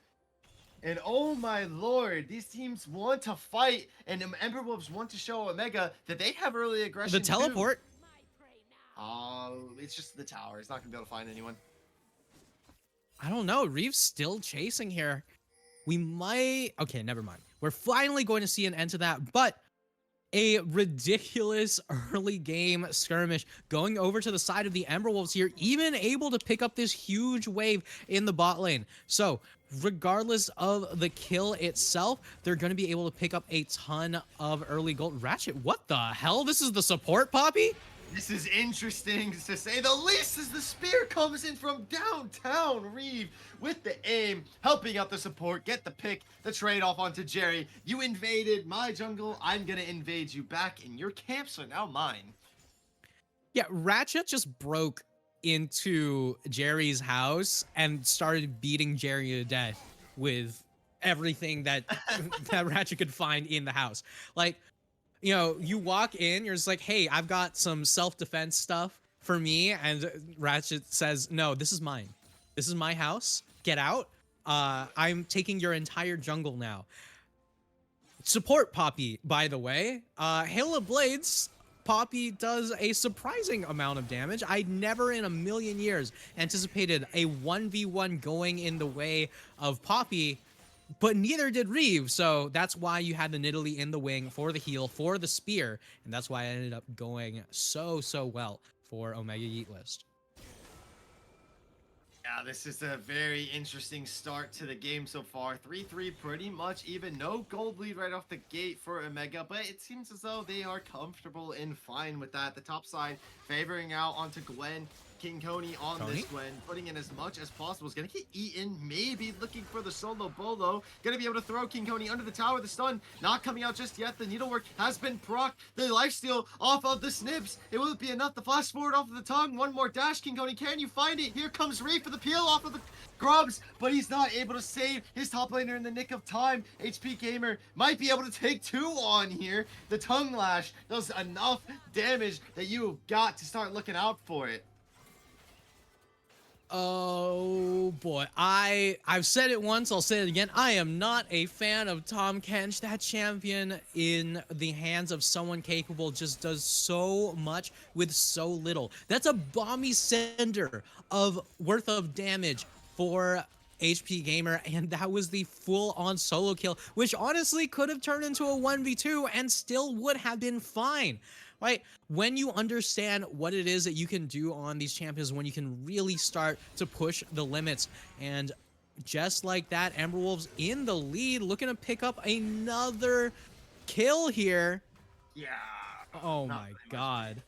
And oh my lord, these teams want to fight, and Ember Wolves want to show Omega that they have early aggression. The teleport. Oh, it's just the tower. It's not gonna be able to find anyone. I don't know. Reeve's still chasing here. We might. Okay, never mind. We're finally going to see an end to that, but a ridiculous early game skirmish going over to the side of the Ember Wolves here, even able to pick up this huge wave in the bot lane. So regardless of the kill itself, they're going to be able to pick up a ton of early gold. Ratchet, what the hell? This is the support, Poppy? This is interesting to say the least, as the spear comes in from downtown. Reeve with the aim, helping out the support, get the pick, the trade off onto Jerry. You invaded my jungle, I'm gonna invade you back, and your camps are now mine. Yeah, Ratchet just broke into Jerry's house and started beating Jerry to death with everything that that Ratchet could find in the house. Like, you know, you walk in, you're just like, hey, I've got some self-defense stuff for me. And Ratchet says, no, this is mine. This is my house. Get out. I'm taking your entire jungle now. Support Poppy, by the way. Hail of Blades, Poppy does a surprising amount of damage. I never in a million years anticipated a 1v1 going in the way of Poppy, but neither did Reeve, so that's why you had the Nidalee in the wing for the heal, for the spear, and that's why it ended up going so well for Omega Yeet list. Yeah, this is a very interesting start to the game so far. 3-3 pretty much even. No gold lead right off the gate for Omega, but it seems as though they are comfortable and fine with that. The top side favoring out onto Gwen. King Coney on this Gwen, putting in as much as possible. Is going to get eaten, maybe looking for the solo bolo. Going to be able to throw King Coney under the tower. The stun not coming out just yet. The needlework has been procced. The lifesteal off of the snips. It won't be enough. The flash forward off of the tongue. One more dash. King Coney, can you find it? Here comes Reeve for the peel off of the grubs, but he's not able to save his top laner in the nick of time. HP Gamer might be able to take 2 on here. The tongue lash does enough damage that you've got to start looking out for it. Oh boy, I've said it once, I'll say it again. I am not a fan of Tom Kench. That champion in the hands of someone capable just does so much with so little. That's a bomby sender of worth of damage for HP Gamer, and that was the full-on solo kill, which honestly could have turned into a 1v2 and still would have been fine. Right? When you understand what it is that you can do on these champions, when you can really start to push the limits, and just like that, Ember Wolves in the lead, looking to pick up another kill here. Yeah. Oh Not my really much. god.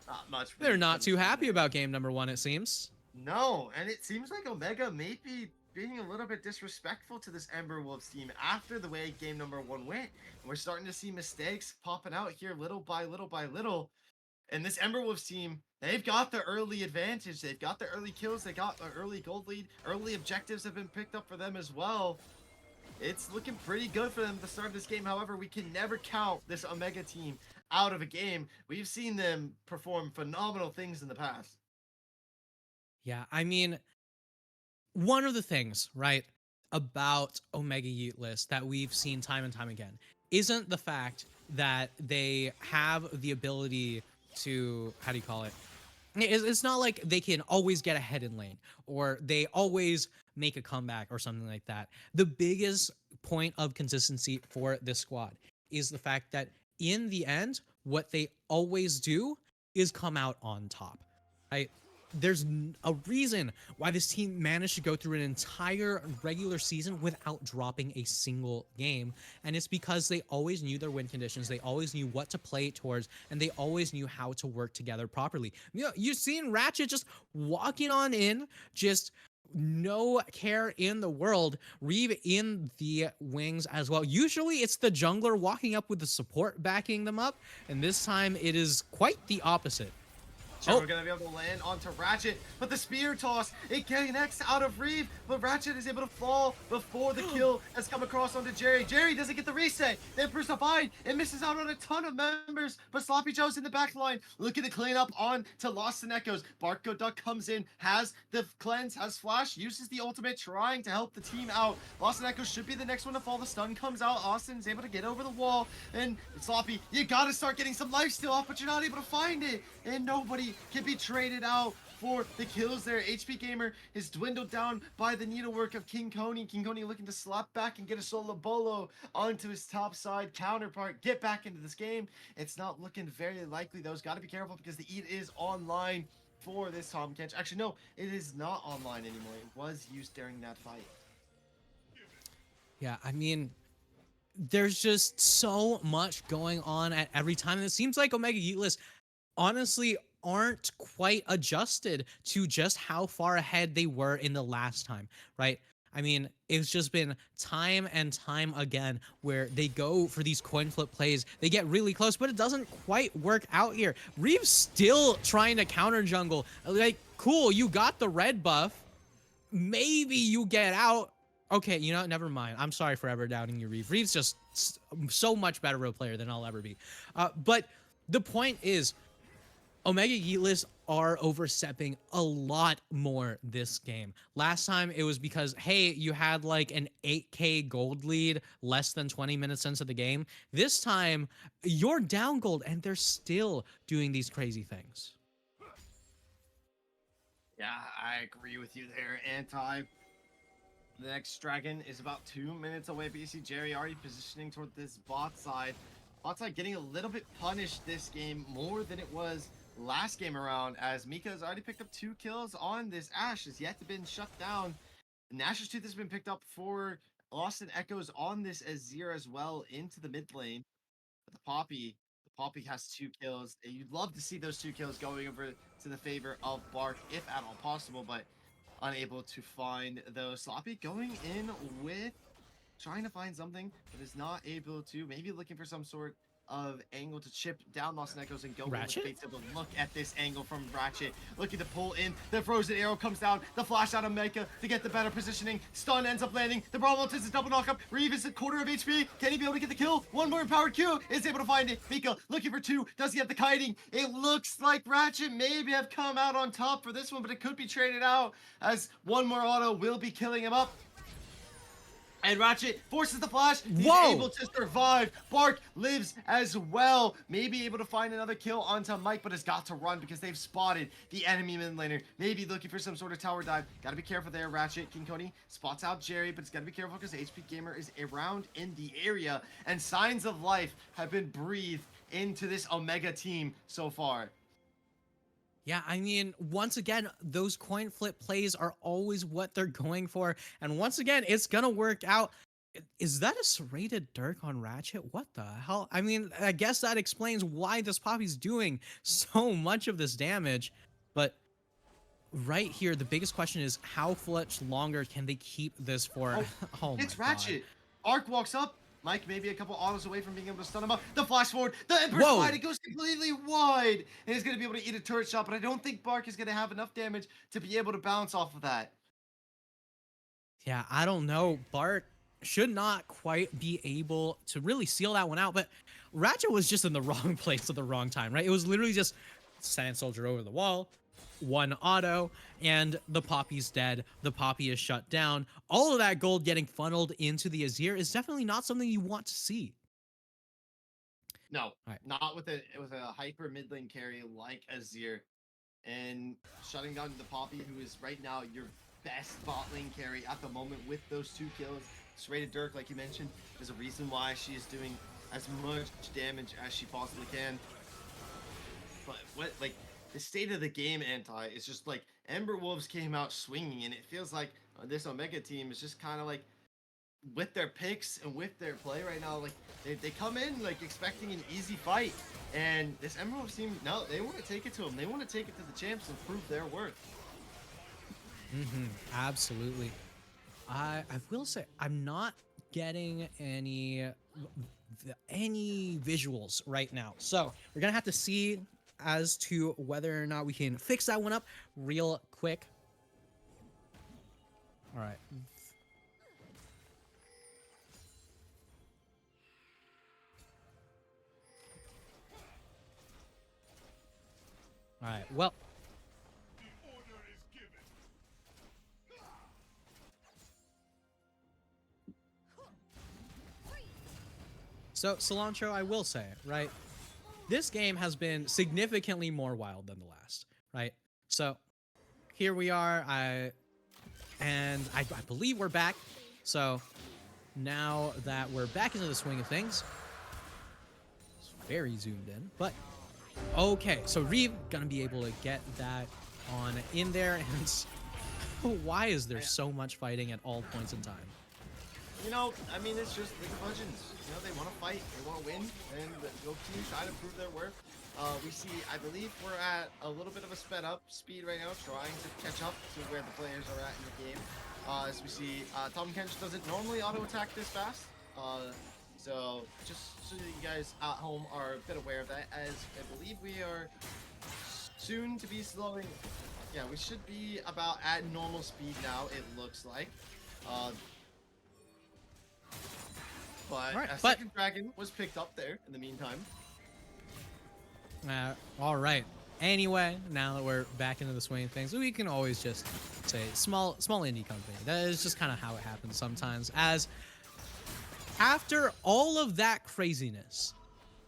Not much. They're really not comes too from happy there. about game number 1, it seems. No, and it seems like Omega may be being a little bit disrespectful to this Ember Wolves team after the way game number 1 went. And we're starting to see mistakes popping out here little by little by little. And this Ember Wolves team, they've got the early advantage. They've got the early kills. They got the early gold lead. Early objectives have been picked up for them as well. It's looking pretty good for them at the start of this game. However, we can never count this Omega team out of a game. We've seen them perform phenomenal things in the past. Yeah, I mean, one of the things, right, about Omega Yeet list that we've seen time and time again isn't the fact that they have the ability to, how do you call it? It's not like they can always get ahead in lane or they always make a comeback or something like that. The biggest point of consistency for this squad is the fact that in the end, what they always do is come out on top. Right? There's a reason why this team managed to go through an entire regular season without dropping a single game. And it's because they always knew their win conditions. They always knew what to play towards, and they always knew how to work together properly. You know, you've seen Ratchet just walking on in, just no care in the world. Reeve in the wings as well. Usually it's the jungler walking up with the support backing them up, and this time it is quite the opposite. Sure, we're gonna be able to land onto Ratchet, but the spear toss, it connects out of Reeve, but Ratchet is able to fall before the kill has come across onto Jerry. Jerry doesn't get the reset. Then Bruce Abide, it misses out on a ton of members, but Sloppy Joe's in the back line, looking to clean up on to Lost and Echoes. Barco Duck comes in, has the cleanse, has flash, uses the ultimate, trying to help the team out. Lost and Echoes should be the next one to fall. The stun comes out. Austin's able to get over the wall, and Sloppy, you gotta start getting some life steal off, but you're not able to find it, and nobody can be traded out for the kills there. HP Gamer is dwindled down by the needlework of King Coney. King Coney looking to slap back and get a solo bolo onto his top side counterpart. Get back into this game. It's not looking very likely though. It's got to be careful because the Eat is online for this Tom Kench. Actually, no, it is not online anymore. It was used during that fight. Yeah, I mean, there's just so much going on at every time. And it seems like Omega Yeet list honestly aren't quite adjusted to just how far ahead they were in the last time, right? I mean, it's just been time and time again where they go for these coin flip plays. They get really close, but it doesn't quite work out here. Reeve's still trying to counter jungle. Like, cool, you got the red buff. Maybe you get out. Okay, you know, never mind. I'm sorry for ever doubting you, Reeve. Reeve's just so much better role player than I'll ever be. But the point is, Omega Yeet lists are overstepping a lot more this game. Last time it was because, hey, you had like an 8k gold lead less than 20 minutes into the game. This time, you're down gold and they're still doing these crazy things. Yeah, I agree with you there, Anti. The next dragon is about 2 minutes away, but you see Jerry already positioning toward this bot side. Bot side getting a little bit punished this game more than it was last game around, as Mika has already picked up 2 kills on this Ashe, has yet to been shut down. Nash's Tooth has been picked up for Lost and Echoes on this Azir as well into the mid lane. But the Poppy has 2 kills. You'd love to see those 2 kills going over to the favor of Bark, if at all possible, but unable to find those. Sloppy going in with trying to find something, but is not able to. Maybe looking for some sort of angle to chip down Lost Echoes and go in with Ratchet? Fates. Able to look at this angle from Ratchet, looking to pull in. The frozen arrow comes down, the flash out of Mecha to get the better positioning. Stun ends up landing. The Brawl is a double knockup. Reeve is a quarter of HP. Can he be able to get the kill? One more empowered Q is able to find it. Mika looking for two. Does he have the kiting? It looks like Ratchet maybe have come out on top for this one, but it could be traded out as one more auto will be killing him up. And Ratchet forces the flash. He's able to survive. Bark lives as well. Maybe able to find another kill onto Mike, but has got to run because they've spotted the enemy mid laner. Maybe looking for some sort of tower dive. Gotta be careful there, Ratchet. King Coney spots out Jerry, but it's gotta be careful because HP Gamer is around in the area. And signs of life have been breathed into this Omega team so far. Yeah, I mean, once again, those coin flip plays are always what they're going for. And once again, it's going to work out. Is that a serrated Dirk on Ratchet? What the hell? I mean, I guess that explains why this Poppy's doing so much of this damage. But right here, the biggest question is how much longer can they keep this for? Oh my It's Ratchet. God. Arc walks up. Mike maybe a couple autos away from being able to stun him up. The flash forward, the Ember's Whoa. wide, it goes completely wide. And he's going to be able to eat a turret shot, but I don't think Bark is going to have enough damage to be able to bounce off of that. Yeah, I don't know. Bart should not quite be able to really seal that one out, but Ratchet was just in the wrong place at the wrong time, right? It was literally just Sand Soldier over the wall, one auto, and the Poppy's dead. The Poppy is shut down. All of that gold getting funneled into the Azir is definitely not something you want to see. No, not with a hyper mid lane carry like Azir. And shutting down the Poppy, who is right now your best bot lane carry at the moment with those 2 kills. Serrated Dirk, like you mentioned, there's a reason why she is doing as much damage as she possibly can. But what, like, the state of the game, Anti, is just like Ember Wolves came out swinging, and it feels like this Omega team is just kind of like with their picks and with their play right now, like they come in like expecting an easy fight, and this Ember Wolves team, no, they want to take it to them. They want to take it to the champs and prove their worth. Absolutely. I will say I'm not getting any visuals right now, so we're gonna have to see as to whether or not we can fix that one up real quick. All right. All right. Well. So, Cilantro, I will say, right? This game has been significantly more wild than the last, right? So, here we are. I believe we're back. So, now that we're back into the swing of things, it's very zoomed in, but okay. So, Reeve gonna be able to get that on in there, and why is there so much fighting at all points in time? You know, I mean, it's just League of Legends. You know, they want to fight, they want to win, and both teams try to prove their worth. We see, I believe we're at a little bit of a sped up speed right now, trying to catch up to where the players are at in the game. As we see, Tom Kench doesn't normally auto attack this fast. So just so you guys at home are a bit aware of that, as I believe we are soon to be slowing. Yeah, we should be about at normal speed now, it looks like. But a second dragon was picked up there in the meantime. All right. Anyway, now that we're back into the swing of things, we can always just say small indie company. That is just kind of how it happens sometimes. As after all of that craziness,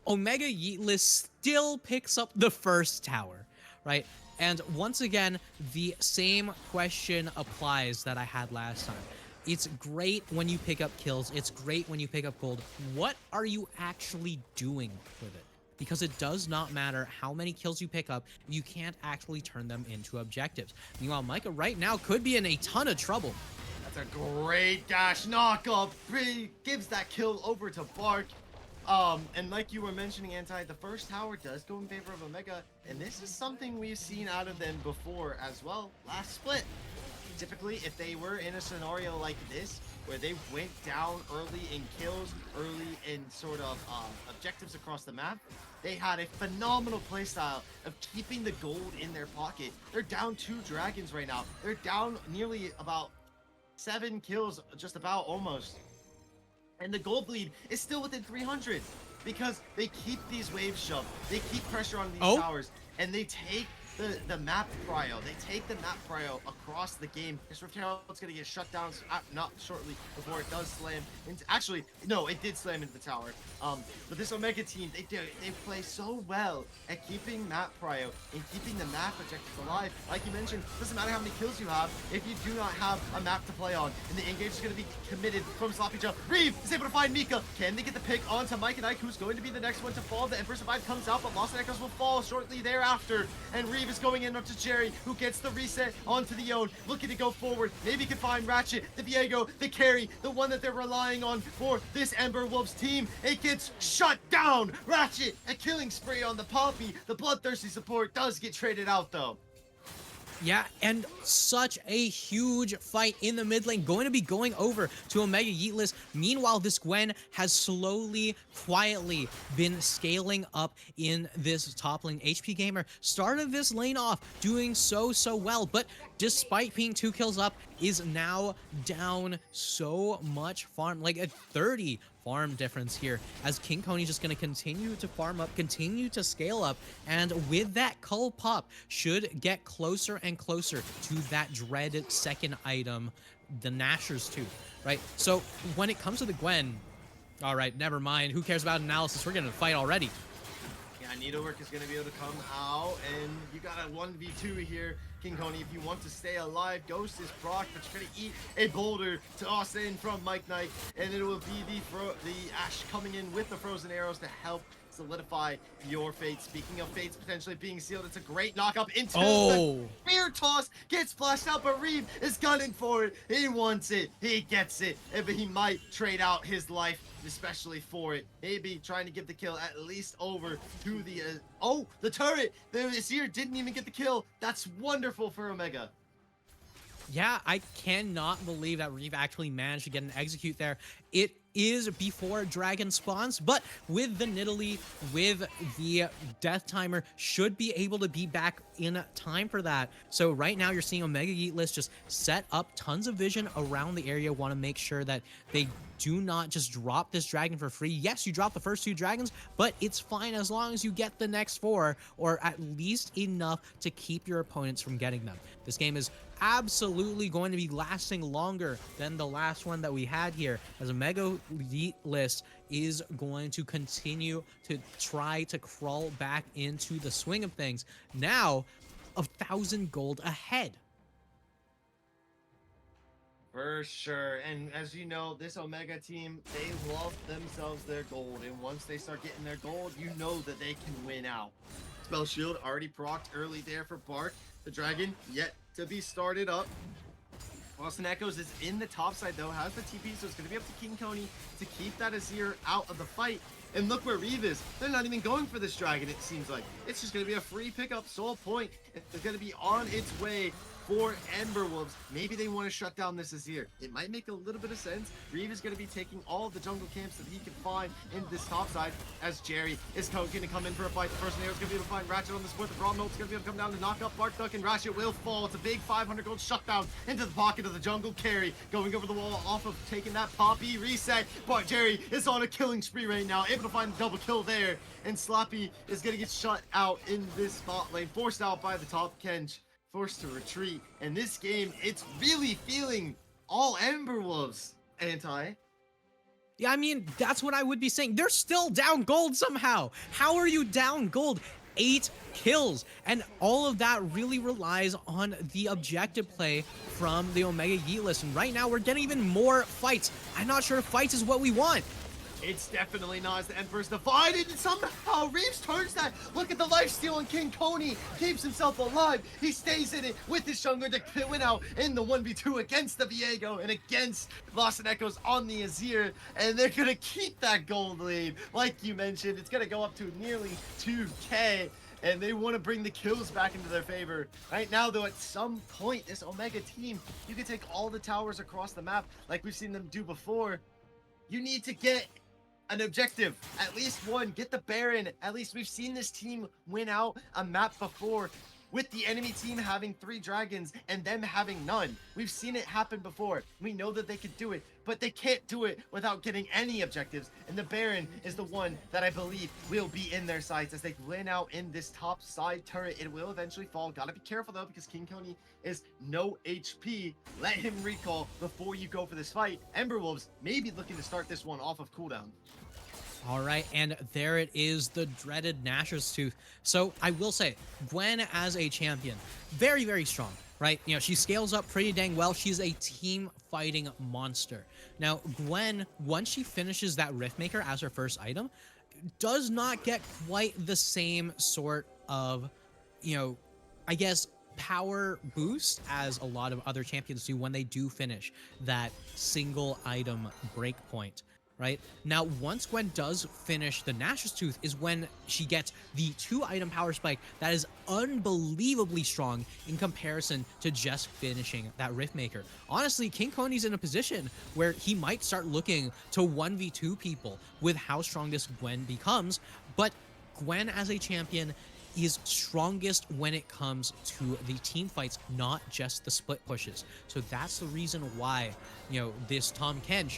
Omega Yeetless still picks up the first tower, right? And once again, the same question applies that I had last time. It's great when you pick up kills. It's great when you pick up gold. What are you actually doing with it? Because it does not matter how many kills you pick up, you can't actually turn them into objectives. Meanwhile, Micah right now could be in a ton of trouble. That's a great dash knockup. Gives that kill over to Bark. And like you were mentioning, Anti, the first tower does go in favor of Omega, and this is something we've seen out of them before as well. Last split, typically, if they were in a scenario like this, where they went down early in kills, early in sort of objectives across the map, they had a phenomenal playstyle of keeping the gold in their pocket. They're down 2 dragons right now. They're down nearly about 7 kills, just about almost. And the gold lead is still within 300 because they keep these waves shoved. They keep pressure on these towers, and they take the map prio. They take the map prio across the game. This Rift Herald's gonna get shut down not shortly before it does slam into. Actually, no, it did slam into the tower. But this Omega team, they play so well at keeping map prio and keeping the map objectives alive. Like you mentioned, doesn't matter how many kills you have if you do not have a map to play on, and the engage is gonna be committed from Sloppy Joe. Reeve is able to find Mika. Can they get the pick onto Mike and Ike, who's going to be the next one to fall? The Ember Survive comes out, but Lost Echoes will fall shortly thereafter. And Reeve is going in up to Jerry, who gets the reset onto the Own, looking to go forward. Maybe can find Ratchet, the Viego, the carry, the one that they're relying on for this Ember Wolves team. It gets shut down. Ratchet, a killing spree on the Poppy. The bloodthirsty support does get traded out though. Yeah, and such a huge fight in the mid lane, going to be going over to Omega Yeetless. Meanwhile, this Gwen has slowly, quietly been scaling up in this top lane. HP Gamer started this lane off doing so well, but despite being 2 kills up, is now down so much farm, like a 30 farm difference here, as King Coney just going to continue to farm up, continue to scale up, and with that Cull Pop, should get closer and closer to that dreaded second item, the Nashor's Tooth, right? So when it comes to the Gwen, all right, never mind. Who cares about analysis? We're going to fight already. Yeah, Needlework is going to be able to come out, and you got a 1v2 here, King Coney. If you want to stay alive, Ghost is proc, but you're going to eat a boulder to toss in from Mike Knight, and it will be the Ash coming in with the frozen arrows to help solidify your fate. Speaking of fates potentially being sealed, it's a great knock up into the spear toss, gets flashed out, but Reeve is gunning for it. He wants it, he gets it, but he might trade out his life especially for it. Maybe trying to give the kill at least over to the the turret. The Azir didn't even get the kill. That's wonderful for Omega. Yeah, I cannot believe that Reeve actually managed to get an execute there. It is before Dragon spawns, but with the Nidalee, with the Death Timer, should be able to be back in time for that. So right now you're seeing Omega Yeetless just set up tons of vision around the area, want to make sure that they do not just drop this dragon for free. Yes, you drop the first 2 dragons, but it's fine as long as you get the next 4, or at least enough to keep your opponents from getting them. This game is absolutely going to be lasting longer than the last one that we had here, as Omega Yeetless is going to continue to try to crawl back into the swing of things. Now, 1,000 gold ahead. For sure. And as you know, this Omega team, they love themselves their gold. And once they start getting their gold, you know that they can win out. Spell Shield already procced early there for Bark. The dragon yet to be started up. Boston Echoes is in the top side though, has the TP, so it's going to be up to King Coney to keep that Azir out of the fight. And look where Reeve is. They're not even going for this dragon, it seems like. It's just going to be a free pickup. Soul Point is going to be on its way for Ember Wolves. Maybe they want to shut down this Azir. It might make a little bit of sense. Reeve is going to be taking all of the jungle camps that he can find in this top side, as Jerry is going to come in for a fight. The first Nair is going to be able to find Ratchet on the support. The Brawl Note is going to be able to come down to knock up Bark Duck, and Ratchet will fall. It's a big 500 gold shutdown into the pocket of the jungle carry. Going over the wall off of taking that Poppy reset. But Jerry is on a killing spree right now, able to find a double kill there. And Sloppy is going to get shut out in this spot lane, forced out by the top Kench. Forced to retreat, and this game, it's really feeling all Ember Wolves, Anti. Yeah, I mean, that's what I would be saying. They're still down gold somehow. How are you down gold? 8 kills, and all of that really relies on the objective play from the Omega Yeetless, and right now we're getting even more fights. I'm not sure if fights is what we want. It's definitely not, as the Emperor's divided, and somehow Reeves turns that. Look at the lifesteal, and King Coney keeps himself alive. He stays in it with his jungler to win out in the 1v2 against the Viego and against Lost and Echoes on the Azir, and they're going to keep that gold lead. Like you mentioned, it's going to go up to nearly 2k. and they want to bring the kills back into their favor. Right now, though, at some point, this Omega team, you can take all the towers across the map like we've seen them do before. You need to get an objective, at least one. Get the Baron. At least we've seen this team win out a map before with the enemy team having 3 dragons and them having none. We've seen it happen before. We know that they could do it, but they can't do it without getting any objectives. And the Baron is the one that I believe will be in their sights as they win out in this top side turret. It will eventually fall. Gotta be careful though, because King Coney is no HP. Let him recall before you go for this fight. Ember Wolves may be looking to start this one off of cooldown. All right, and there it is, the dreaded Nashor's Tooth. So I will say, Gwen as a champion, very, very strong, right? You know, she scales up pretty dang well. She's a team fighting monster. Now, Gwen, once she finishes that Riftmaker as her first item, does not get quite the same sort of, you know, I guess, power boost as a lot of other champions do when they do finish that single item breakpoint. Right now, once Gwen does finish the Nashor's Tooth is when she gets the 2-item power spike that is unbelievably strong in comparison to just finishing that Riftmaker. Honestly, King Coney's in a position where he might start looking to 1v2 people with how strong this Gwen becomes, but Gwen as a champion is strongest when it comes to the team fights, not just the split pushes. So that's the reason why, you know, this Tahm Kench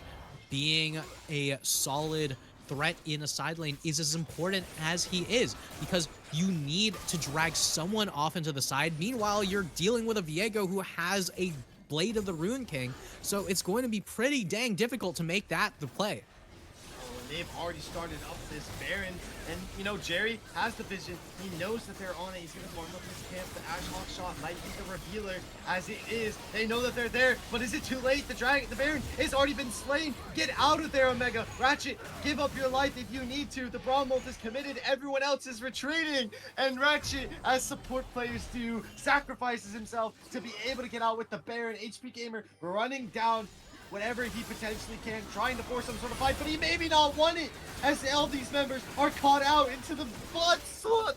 being a solid threat in a side lane is as important as he is, because you need to drag someone off into the side. Meanwhile, you're dealing with a Viego who has a Blade of the Rune King, so it's going to be pretty dang difficult to make that the play. They've already started up this Baron, and you know, Jerry has the vision. He knows that they're on it. He's gonna farm up his camp. The Ashhawk shot might be the revealer, as it is. They know that they're there, but is it too late? The Baron has already been slain. Get out of there, Omega. Ratchet, give up your life if you need to. The Bronmold is committed. Everyone else is retreating, and Ratchet, as support players do, sacrifices himself to be able to get out with the Baron. HP Gamer running down whatever he potentially can, trying to force some sort of fight, but he maybe not won it, as all these members are caught out into the blood.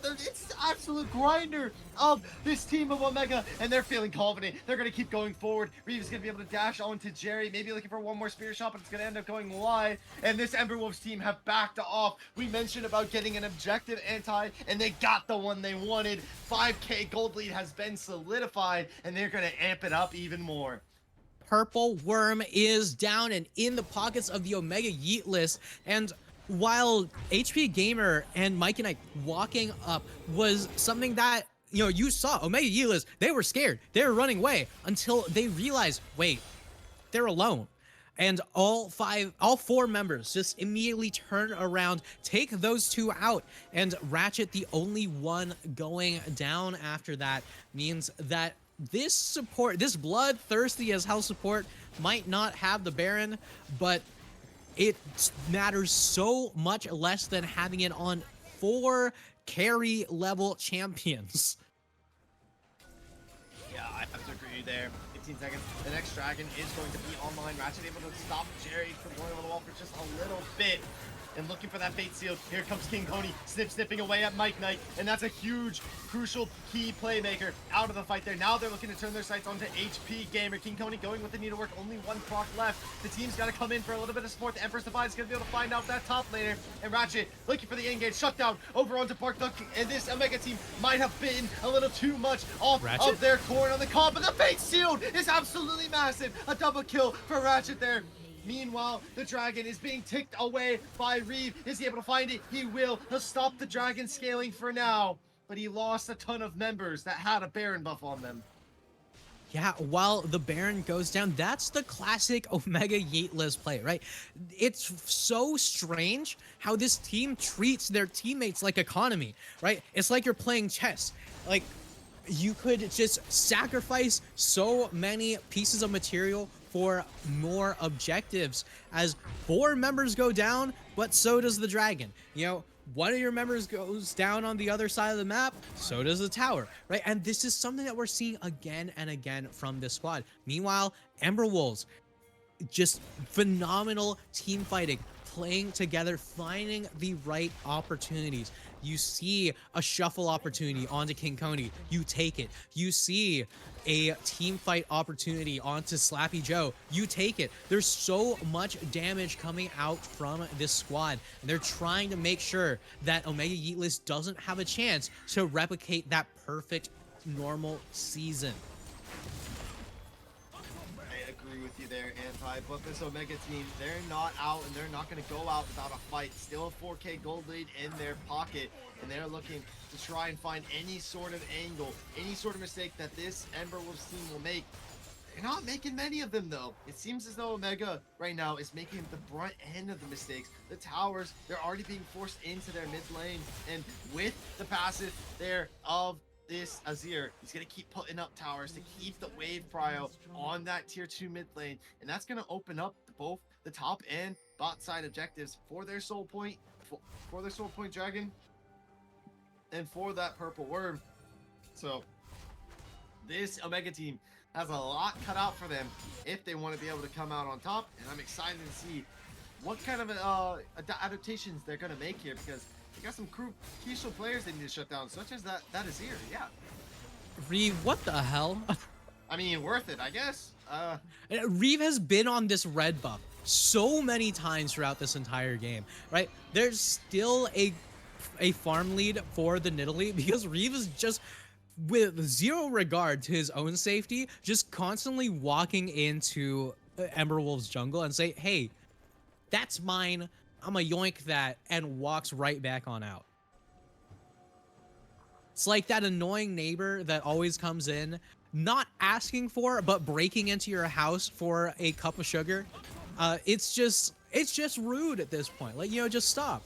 It's the absolute grinder of this team of Omega, and they're feeling confident. They're going to keep going forward. Reeves is going to be able to dash onto Jerry, maybe looking for one more spear shot, but it's going to end up going wide, and this Ember Wolves team have backed off. We mentioned about getting an objective anti, and they got the one they wanted. 5k gold lead has been solidified, and they're going to amp it up even more. Purple Worm is down and in the pockets of the Omega Yeet list, and while HP Gamer and Mike and I walking up was something that, you know, you saw Omega Yeet list, they were scared, they were running away until they realized, wait, they're alone. And all 4 members just immediately turn around, take those 2 out, and Ratchet, the only one going down after that, means that this support, this bloodthirsty as hell support, might not have the Baron, but it matters so much less than having it on 4 carry level champions. Yeah, I have to agree there. 15 seconds. The next dragon is going to be online. Ratchet able to stop Jerry from going on the wall for just a little bit. And looking for that fate seal. Here comes King Coney, snipping away at Mike Knight, and that's a huge, crucial key playmaker out of the fight there. Now they're looking to turn their sights onto HP Gamer. King Coney going with the needlework, only 1 proc left. The team's got to come in for a little bit of support. The Emperor's Divide is going to be able to find out that top laner, and Ratchet looking for the engage, shut down over onto Park Duck, and this Omega team might have been a little too much off Ratchet? of their corn on the comp, but the fate sealed is absolutely massive. A double kill for Ratchet there. Meanwhile, the dragon is being ticked away by Reeve. Is he able to find it? He will. He'll stop the dragon scaling for now. But he lost a ton of members that had a Baron buff on them. Yeah, while the Baron goes down, that's the classic Omega Yeet list play, right? It's so strange how this team treats their teammates like economy, right? It's like you're playing chess. Like, you could just sacrifice so many pieces of material for more objectives, as 4 members go down, but so does the dragon. You know, one of your members goes down on the other side of the map, so does the tower, right? And this is something that we're seeing again and again from this squad. Meanwhile, Ember Wolves, just phenomenal team fighting, playing together, finding the right opportunities. You see a shuffle opportunity onto King Coney, you take it. You see a team fight opportunity onto Slappy Joe, you take it. There's so much damage coming out from this squad, and they're trying to make sure that Omega Yeetless doesn't have a chance to replicate that perfect normal season. I agree with you there, Anti, but this Omega team, they're not out, and they're not going to go out without a fight. Still a 4K gold lead in their pocket, and they're looking to try and find any sort of angle, any sort of mistake that this Ember Wolves team will make. They're not making many of them, though. It seems as though Omega right now is making the brunt end of the mistakes. The towers, they're already being forced into their mid lane, and with the passive there of this Azir, he's going to keep putting up towers to keep the wave prio on that tier 2 mid lane, and that's going to open up both the top and bot side objectives for their soul point, for their soul point dragon, and for that purple worm. So this Omega team has a lot cut out for them if they want to be able to come out on top, and I'm excited to see what kind of adaptations they're going to make here, because they got some crucial players they need to shut down, such as that Azir. Yeah, Reeve, what the hell? I mean, worth it, I guess. Reeve has been on this red buff so many times throughout this entire game, right? There's still a farm lead for the Nidalee because Reeve is just, with zero regard to his own safety, just constantly walking into Ember Wolf's jungle and say, hey, that's mine, I'm gonna yoink that, and walks right back on out. It's like that annoying neighbor that always comes in, not asking for, but breaking into your house for a cup of sugar. It's just rude at this point. Like, just stop.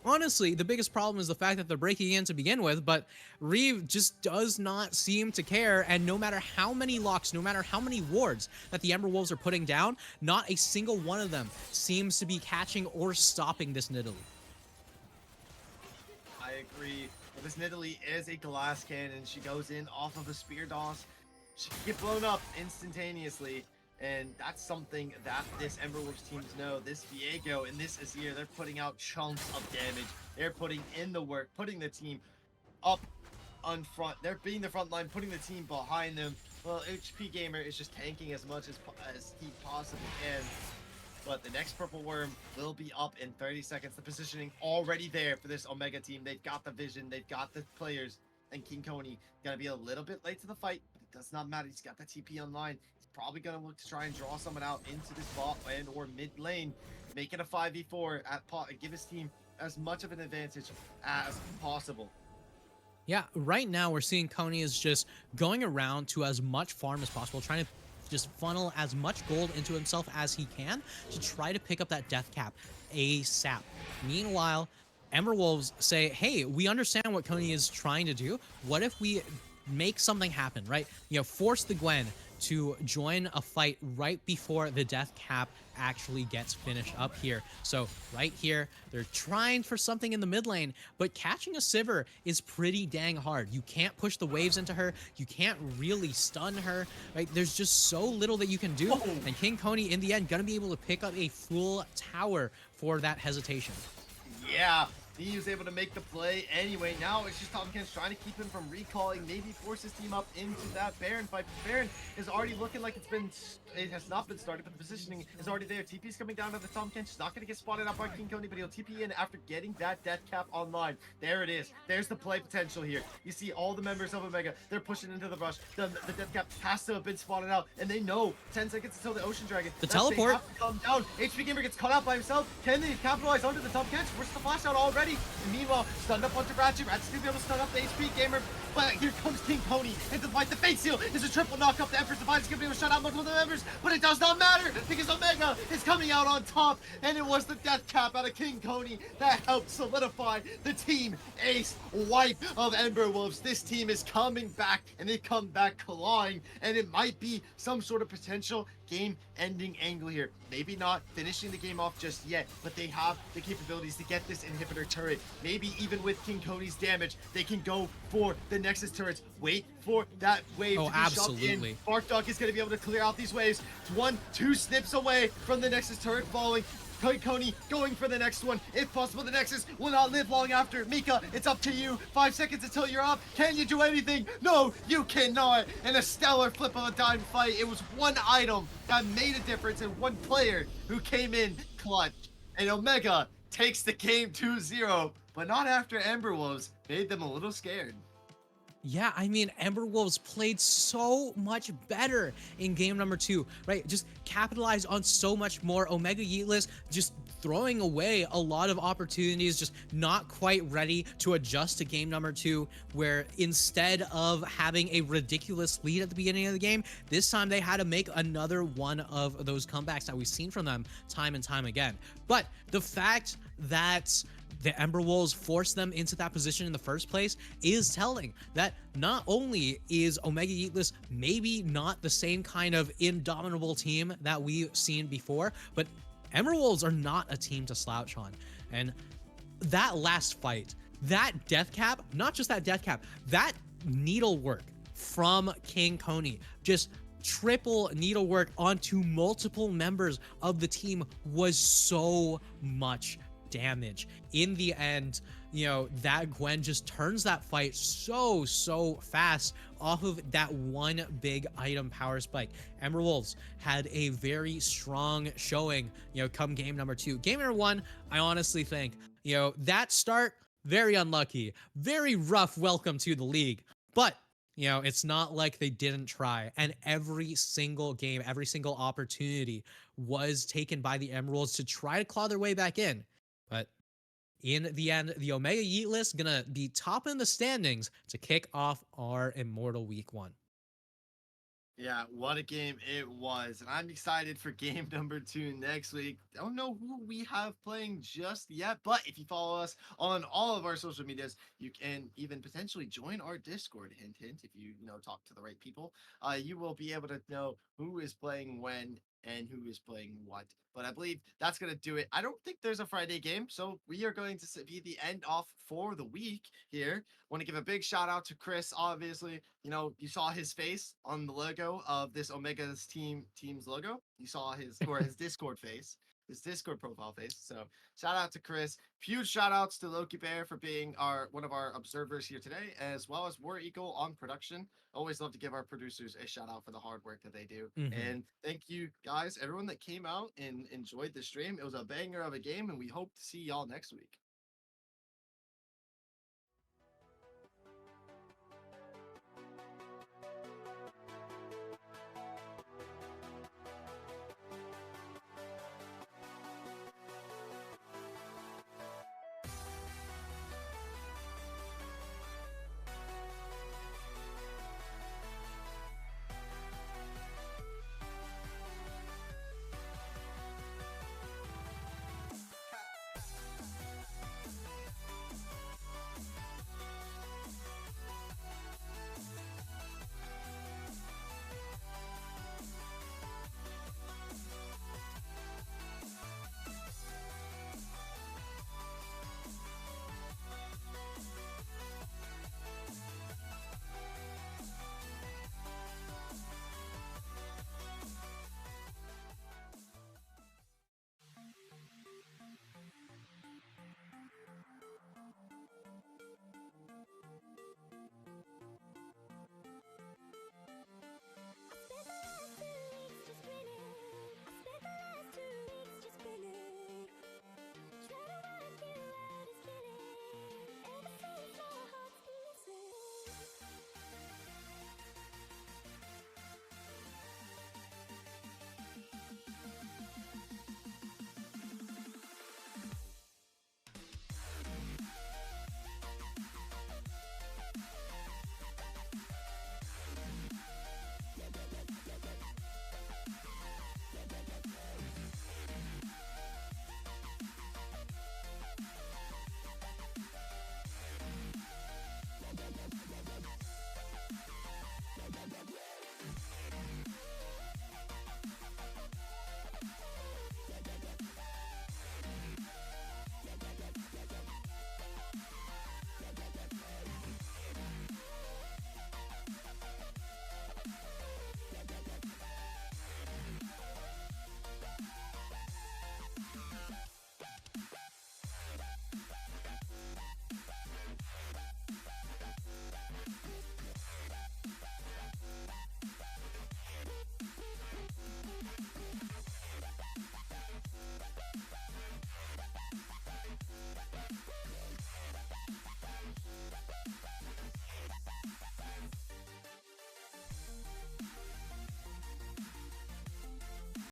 Honestly, the biggest problem is the fact that they're breaking in to begin with, but Reeve just does not seem to care, and no matter how many locks, no matter how many wards that the Ember Wolves are putting down, not a single one of them seems to be catching or stopping this Nidalee. I agree. Well, this Nidalee is a glass cannon. She goes in off of a spear DOS. She can get blown up instantaneously. And that's something that this Ember Wolves teams know. This Viego and this Azir, they're putting out chunks of damage. They're putting in the work, putting the team up on front. They're being the front line, putting the team behind them. Well, HP Gamer is just tanking as much as he possibly can. But the next purple worm will be up in 30 seconds. The positioning already there for this Omega team. They've got the vision. They've got the players. And King Coney going to be a little bit late to the fight, but it does not matter. He's got the TP online. Probably going to look to try and draw someone out into this bot and or mid lane, make it a 5v4 at pot and give his team as much of an advantage as possible. Yeah, right now we're seeing Coney is just going around to as much farm as possible, trying to just funnel as much gold into himself as he can to try to pick up that death cap ASAP. Meanwhile, Ember Wolves say, hey, we understand what Coney is trying to do. What if we make something happen, right? Force the Gwen to join a fight right before the death cap actually gets finished up here. So right here, they're trying for something in the mid lane, but catching a Sivir is pretty dang hard. You can't push the waves into her. You can't really stun her, right? There's just so little that you can do. And King Coney, in the end, gonna be able to pick up a full tower for that hesitation. Yeah. He was able to make the play anyway. Now it's just Tompkins trying to keep him from recalling, maybe force his team up into that Baron fight. Baron is already looking like it has not been started, but the positioning is already there. TP's coming down to the Tompkins. She's not going to get spotted out by King Coney, but he'll TP in after getting that death cap online. There it is. There's the play potential here. You see all the members of Omega. They're pushing into the rush. The death cap has to have been spotted out, and they know 10 seconds until the Ocean Dragon. The teleport. They have to come down. HP Gamer gets caught out by himself. Can they capitalize onto the Tompkins? Where's the flash out already? And meanwhile, stunned up onto Ratchet. Ratchet's gonna be able to stun up the HP Gamer. But here comes King Coney into the fight. The Fate Seal is a triple knock up. The Emperor's Divine is gonna be able to shut out multiple members. But it does not matter because Omega is coming out on top. And it was the death cap out of King Coney that helped solidify the team ace wipe of Ember Wolves. This team is coming back, and they come back clawing. And it might be some sort of potential game-ending angle here. Maybe not finishing the game off just yet, but they have the capabilities to get this inhibitor turret. Maybe even with King Coney's damage, they can go for the Nexus turrets. Wait for that wave to be shoved in. Bark Dog is going to be able to clear out these waves. 1-2 snips away from the Nexus turret falling. Coney going for the next one. If possible, the Nexus will not live long after. Mika, it's up to you. 5 seconds until you're up. Can you do anything? No, you cannot. In a stellar flip of a dime fight, it was one item that made a difference and one player who came in clutch. And Omega takes the game 2-0, but not after Ember Wolves made them a little scared. Yeah, I mean, Ember Wolves played so much better in game number 2, right? Just capitalized on so much more. Omega Yeetless just throwing away a lot of opportunities, just not quite ready to adjust to game number 2, where instead of having a ridiculous lead at the beginning of the game, this time they had to make another one of those comebacks that we've seen from them time and time again. But the fact that the Ember Wolves forced them into that position in the first place is telling that not only is Omega Yeetless maybe not the same kind of indomitable team that we've seen before, but Ember Wolves are not a team to slouch on. And that last fight, that death cap, not just that death cap, that needlework from King Coney, just triple needlework onto multiple members of the team was so much damage. In the end, you know, that Gwen just turns that fight so fast off of that one big item power spike. Ember Wolves had a very strong showing, you know, come game number 2. Game number 1, I honestly think, you know, that start, very unlucky, very rough welcome to the league. But you know, it's not like they didn't try. And every single game, every single opportunity was taken by the Emeralds to try to claw their way back in. But in the end, the Omega Yeetless gonna be top in the standings to kick off our Immortal Week 1. Yeah, what a game it was. And I'm excited for game number 2 next week. Don't know who we have playing just yet, but if you follow us on all of our social medias, you can even potentially join our Discord. Hint, hint, if you know, talk to the right people, you will be able to know who is playing when and who is playing what. But I believe that's going to do it. I don't think there's a Friday game, so we are going to be the end off for the week here. Want to give a big shout out to Chris, obviously. You know, you saw his face on the logo of this Omega's team's logo. You saw his Discord face, his Discord profile face. So shout out to Chris. Huge shout outs to Loki Bear for being one of our observers here today, as well as War Eagle on production. Always love to give our producers a shout out for the hard work that they do. And thank you guys, everyone that came out and enjoyed the stream. It was a banger of a game, and we hope to see y'all next week.